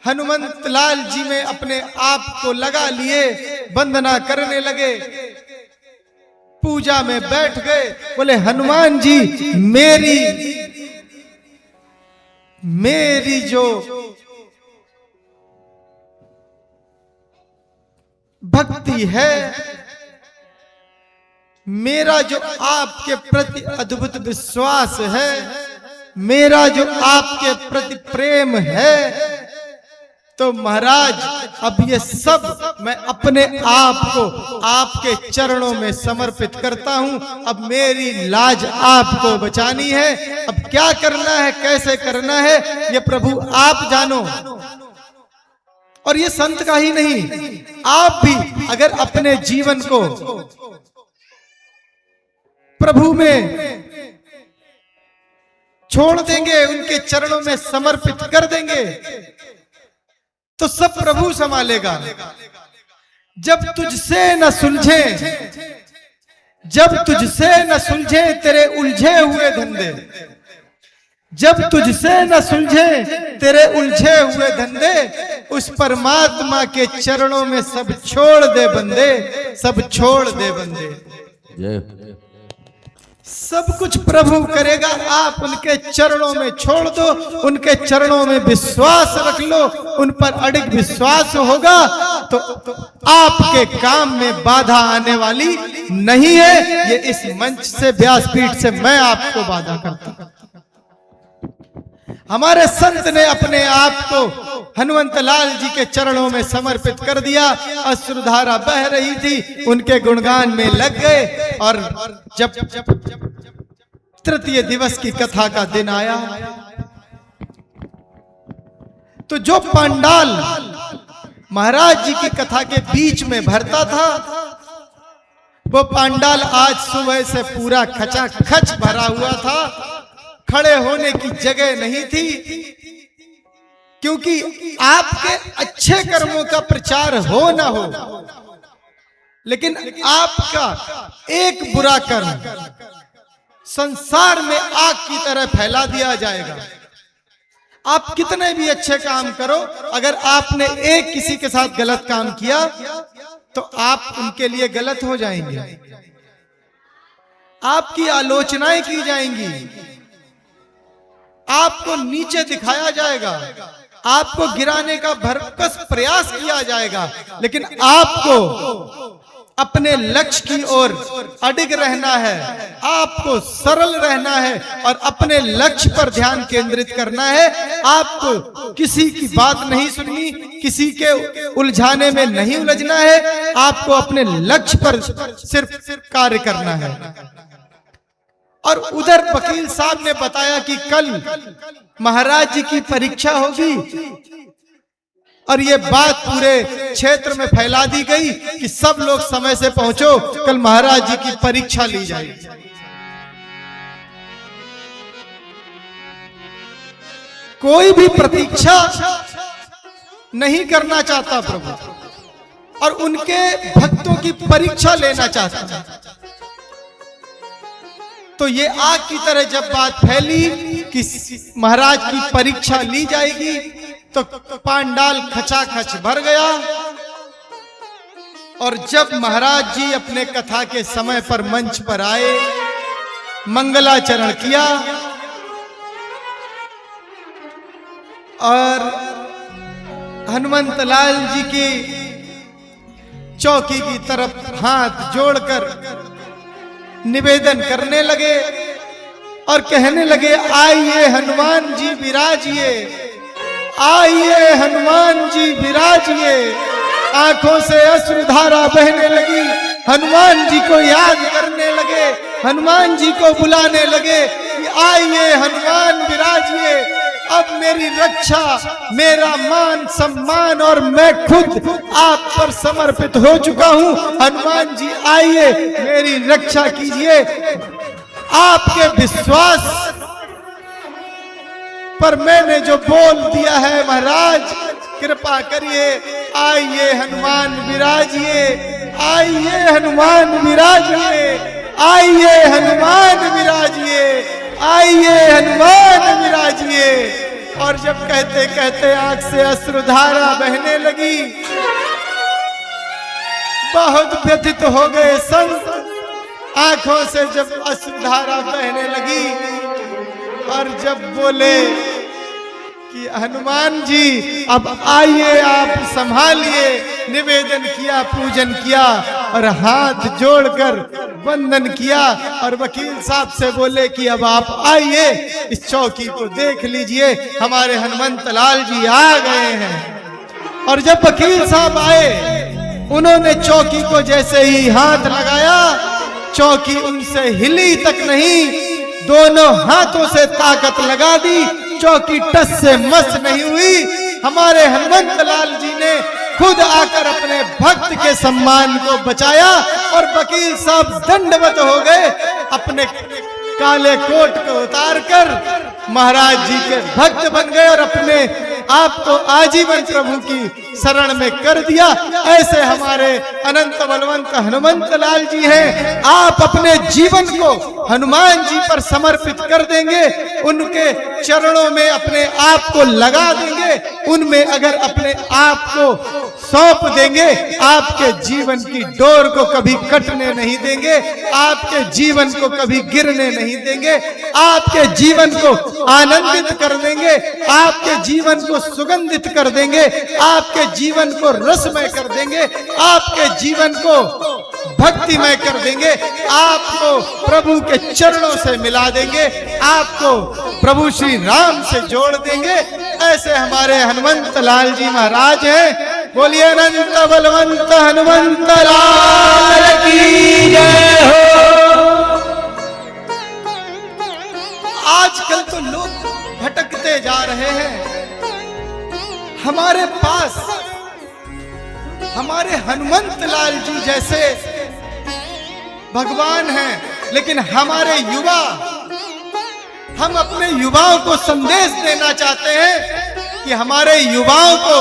हनुमंत लाल जी में अपने आप को लगा लिए, वंदना करने लगे, पूजा में बैठ गए। बोले हनुमान जी, मेरी जो भक्ति है, मेरा जो आपके प्रति अद्भुत विश्वास है, मेरा जो आपके प्रति प्रेम है, तो महाराज अब ये सब मैं अपने आप को आपके चरणों में समर्पित करता हूं। अब मेरी लाज आपको बचानी है। अब क्या करना है, कैसे करना है, ये प्रभु आप जानो। और ये संत का ही नहीं, आप भी अगर अपने जीवन को प्रभु में छोड़ देंगे, उनके चरणों में समर्पित कर देंगे, तो सब प्रभु संभालेगा। जब तुझसे न सुलझे, जब तुझसे न सुलझे तेरे उलझे हुए धंधे, जब तुझसे न सुलझे तेरे उलझे हुए धंधे, उस परमात्मा के चरणों में सब छोड़ दे बंदे, सब छोड़ दे बंदे। सब कुछ प्रभु करेगा, आप उनके चरणों में छोड़ दो, उनके चरणों में विश्वास रख लो, उन पर अडिग विश्वास होगा तो आपके काम में बाधा आने वाली नहीं है। ये इस मंच से, व्यासपीठ से मैं आपको वादा करता हूं। हमारे संत ने अपने आप को हनुमंत लाल जी के चरणों में समर्पित कर दिया। अश्रुधारा बह रही थी, उनके गुणगान में लग गए। और जब तृतीय दिवस की कथा का दिन आया, तो जो पंडाल महाराज जी की कथा के बीच में भरता था, वो पंडाल आज सुबह से पूरा खचाखच भरा हुआ था। खड़े होने की जगह नहीं थी, क्योंकि आपके अच्छे कर्मों का प्रचार हो ना हो, लेकिन आपका एक बुरा कर्म संसार में आग की तरह फैला दिया जाएगा। आप कितने भी अच्छे काम करो, अगर आपने एक किसी के साथ गलत काम किया तो आप उनके लिए गलत हो जाएंगे, आपकी आलोचनाएं की जाएंगी, आपको नीचे दिखाया जाएगा, आपको गिराने का भरकस प्रयास किया जाएगा। लेकिन आपको अपने लक्ष्य की ओर अडिग रहना है, आपको सरल रहना है और अपने लक्ष्य पर ध्यान केंद्रित करना है। आपको किसी की बात नहीं सुननी, किसी के उलझाने में नहीं उलझना है, आपको अपने लक्ष्य पर सिर्फ कार्य करना है। और उधर वकील साहब ने बताया कि कल महाराज जी की परीक्षा होगी, और ये बात पूरे क्षेत्र में फैला दी गई कि सब लोग समय से पहुंचो, कल महाराज जी की परीक्षा ली जाएगी। कोई भी प्रतीक्षा नहीं करना चाहता प्रभु, और उनके भक्तों की परीक्षा लेना चाहता है। तो ये आग की तरह जब बात फैली कि महाराज की परीक्षा ली जाएगी, तो पांडाल खचाखच भर गया। और जब महाराज जी अपने कथा के समय पर मंच पर आए, मंगलाचरण किया और हनुमंत लाल जी की चौकी की तरफ हाथ जोड़कर निवेदन करने लगे और कहने लगे, आइए हनुमान जी विराजिए, आइए हनुमान जी विराजिए। आंखों से अश्रुधारा बहने लगी, हनुमान जी को याद करने लगे, हनुमान जी को बुलाने लगे कि आइए हनुमान विराजिए, अब मेरी रक्षा, मेरा मान सम्मान और मैं खुद आप पर समर्पित हो चुका हूं। हनुमान जी आइए, मेरी रक्षा कीजिए। आपके विश्वास पर मैंने जो बोल दिया है महाराज, कृपा करिए। आइए हनुमान विराजिए, आइए हनुमान विराजिए, आइए हनुमान विराजिए, आइए हनुमान विराजिए। और जब कहते कहते आंख से अश्रुधारा बहने लगी, बहुत व्यथित हो गए संत। आंखों से जब अश्रुधारा बहने लगी और जब बोले कि हनुमान जी अब आइए, आप संभालिए, निवेदन किया, पूजन किया और हाथ जोड़कर वंदन किया और वकील साहब से बोले कि अब आप आइए, इस चौकी को देख लीजिए, हमारे हनुमंत लाल जी आ गए हैं। और जब वकील साहब आए, उन्होंने चौकी को जैसे ही हाथ लगाया, चौकी उनसे हिली तक नहीं, दोनों हाथों से ताकत लगा दी, चौकी टस से मस नहीं हुई। हमारे हनुमंत लाल जी ने खुद आकर अपने भक्त के सम्मान को बचाया और वकील साहब दंडवत हो गए, अपने काले कोट को उतारकर महाराज जी के भक्त बन गए और अपने आपको आजीवन प्रभु की शरण में कर दिया। ऐसे हमारे अनंत बलवंत हनुमंत लाल जी हैं। आप अपने जीवन को हनुमान जी पर समर्पित कर देंगे, उनके चरणों में अपने आप को लगा देंगे, उनमें अगर अपने आप को सौंप देंगे, आपके जीवन की डोर को कभी कटने नहीं देंगे, आपके जीवन को कभी गिरने नहीं देंगे, आपके जीवन को आनंदित कर देंगे, आपके जीवन को सुगंधित कर देंगे, आपके जीवन को रसमय कर देंगे, आपके जीवन को भक्तिमय कर देंगे, आपको प्रभु के चरणों से मिला देंगे, आपको प्रभु श्री राम से जोड़ देंगे। ऐसे हमारे हनुमंत लाल जी महाराज हैं। बोलिए अनंत बलवंत हनुमंत लाल की जय हो। आजकल तो लोग भटकते जा रहे हैं। हमारे पास हमारे हनुमंत लाल जी जैसे भगवान हैं, लेकिन हमारे युवा, हम अपने युवाओं को संदेश देना चाहते हैं कि हमारे युवाओं को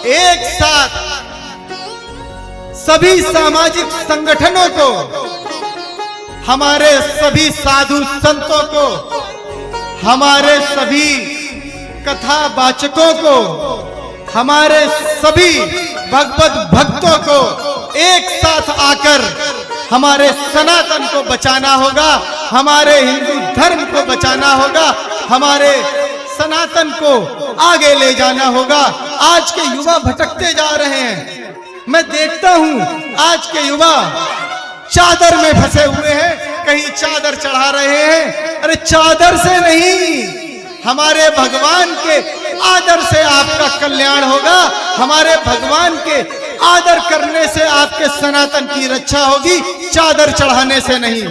एक साथ सभी सामाजिक संगठनों को, हमारे सभी साधु संतों को, हमारे सभी कथावाचकों को, हमारे सभी भगवत भक्तों को एक साथ आकर हमारे सनातन को बचाना होगा, हमारे हिंदू धर्म को बचाना होगा, हमारे सनातन को आगे ले जाना होगा। आज के युवा भटकते जा रहे हैं। मैं देखता हूं आज के युवा चादर में फंसे हुए हैं, कहीं चादर चढ़ा रहे हैं। अरे चादर से नहीं, हमारे भगवान के आदर से आपका कल्याण होगा, हमारे भगवान के आदर करने से आपके सनातन की रक्षा होगी, चादर चढ़ाने से नहीं।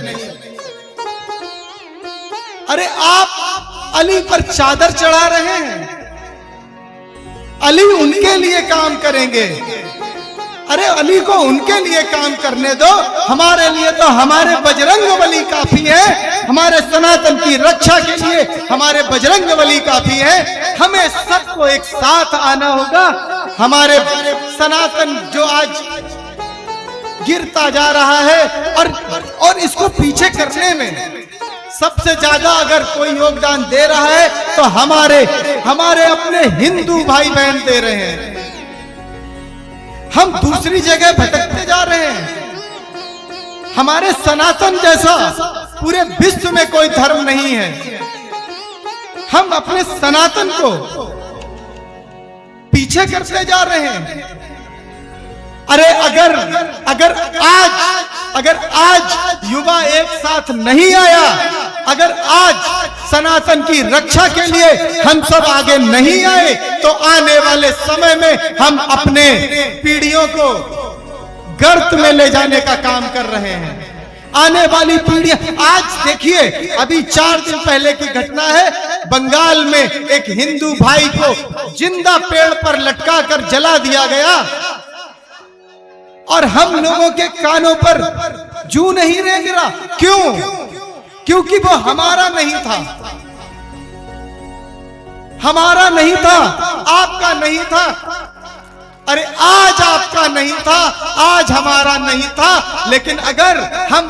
अरे आप अली पर चादर चढ़ा रहे हैं, अली उनके लिए काम करेंगे। अरे अली को उनके लिए काम करने दो, हमारे लिए तो हमारे बजरंगबली काफी है, हमारे सनातन की रक्षा के लिए हमारे बजरंगबली काफी है। हमें सबको एक साथ आना होगा। हमारे सनातन जो आज गिरता जा रहा है और इसको पीछे करने में सबसे ज्यादा अगर कोई योगदान दे रहा है तो हमारे अपने हिंदू भाई बहन दे रहे हैं। हम दूसरी जगह भटकते जा रहे हैं। हमारे सनातन जैसा पूरे विश्व में कोई धर्म नहीं है। हम अपने सनातन को पीछे करते जा रहे हैं। अरे अगर आज युवा एक साथ नहीं आया, अगर आज सनातन की रक्षा के लिए हम सब आगे नहीं आए, तो आने वाले समय में हम अपने पीढ़ियों को गर्त में ले जाने का काम कर रहे हैं। आने वाली पीढ़ियां, आज देखिए अभी 4 दिन पहले की घटना है, बंगाल में एक हिंदू भाई को जिंदा पेड़ पर लटका कर जला दिया गया और हम लोगों के कानों पर जू नहीं रेंग रहा। क्यों? क्योंकि वो हमारा नहीं था, हमारा नहीं था, आपका नहीं था। अरे आज आपका नहीं था, आज हमारा नहीं था, लेकिन अगर हम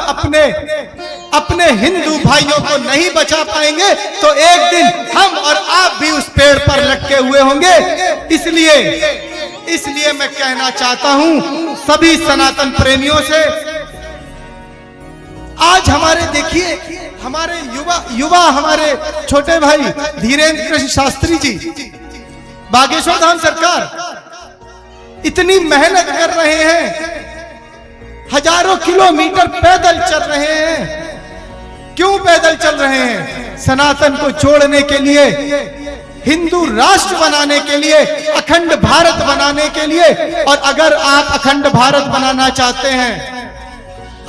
अपने हिंदू भाइयों को नहीं बचा पाएंगे तो एक दिन हम और आप भी उस पेड़ पर लटके हुए होंगे। इसलिए मैं कहना चाहता हूं सभी सनातन प्रेमियों से, आज हमारे देखिए हमारे युवा हमारे छोटे भाई धीरेन्द्र कृष्ण शास्त्री जी, बागेश्वर धाम सरकार इतनी मेहनत कर रहे हैं, हजारों किलोमीटर पैदल चल रहे हैं। क्यों पैदल चल रहे हैं? सनातन को जोड़ने के लिए, हिंदू राष्ट्र बनाने के लिए, अखंड भारत बनाने के लिए। और अगर आप अखंड भारत बनाना चाहते हैं,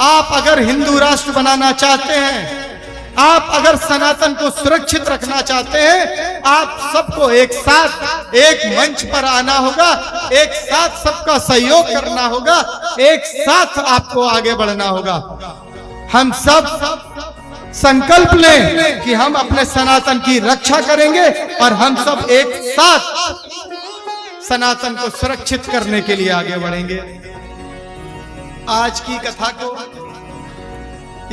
आप अगर हिंदू राष्ट्र बनाना चाहते हैं, आप अगर सनातन को सुरक्षित रखना चाहते हैं, आप सबको एक साथ एक मंच पर आना होगा, एक साथ सबका सहयोग करना होगा, एक साथ आपको आगे बढ़ना होगा। हम सब संकल्प लें कि हम अपने सनातन की रक्षा करेंगे और हम सब एक साथ सनातन को सुरक्षित करने के लिए आगे बढ़ेंगे। आज की कथा को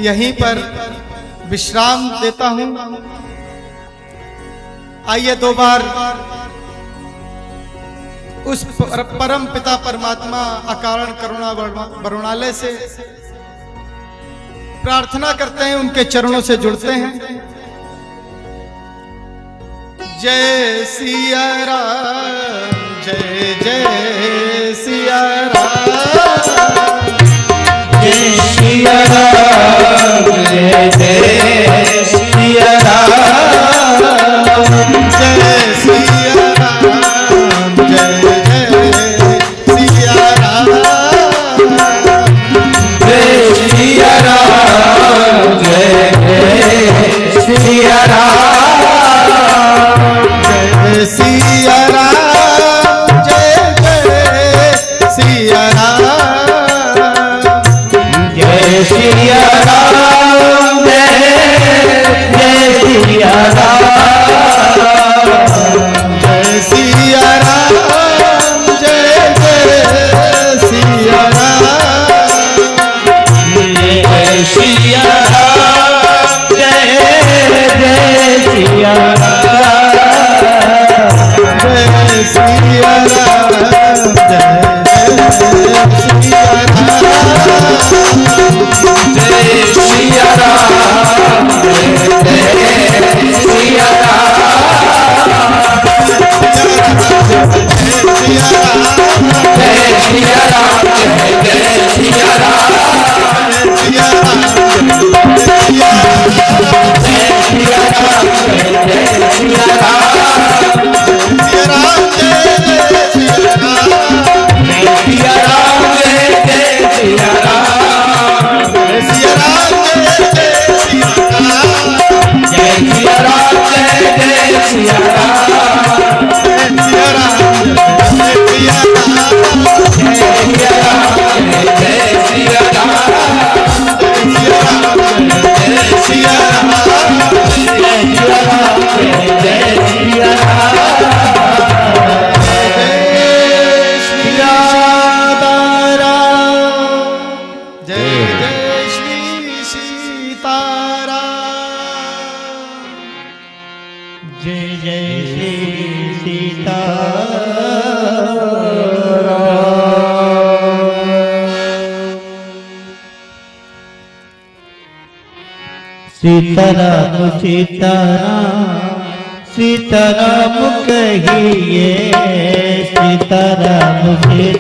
यहीं पर विश्राम देता हूं। आइए दो बार उस परम पिता परमात्मा अकारण करुणा वरुणालय से प्रार्थना करते हैं, उनके चरणों से जुड़ते हैं। जय सिया राम, जय जय सिया राम, जय सिया राम, जय जय सिया राम, जय सिया राम, जय जय सिया राम, जय सिया राम, जय जय सिया राम, जय सिया राम, जय जय सिया राम, जय सिया राम, जय जय सिया राम, जय सिया राम, जय जय सिया राम, जय सिया राम, जय जय सिया राम, जय सिया राम, जय जय सिया राम, जय सिया राम, जय सिया सीताराम सीताराम सीताराम कहिए, सीताराम सीताराम।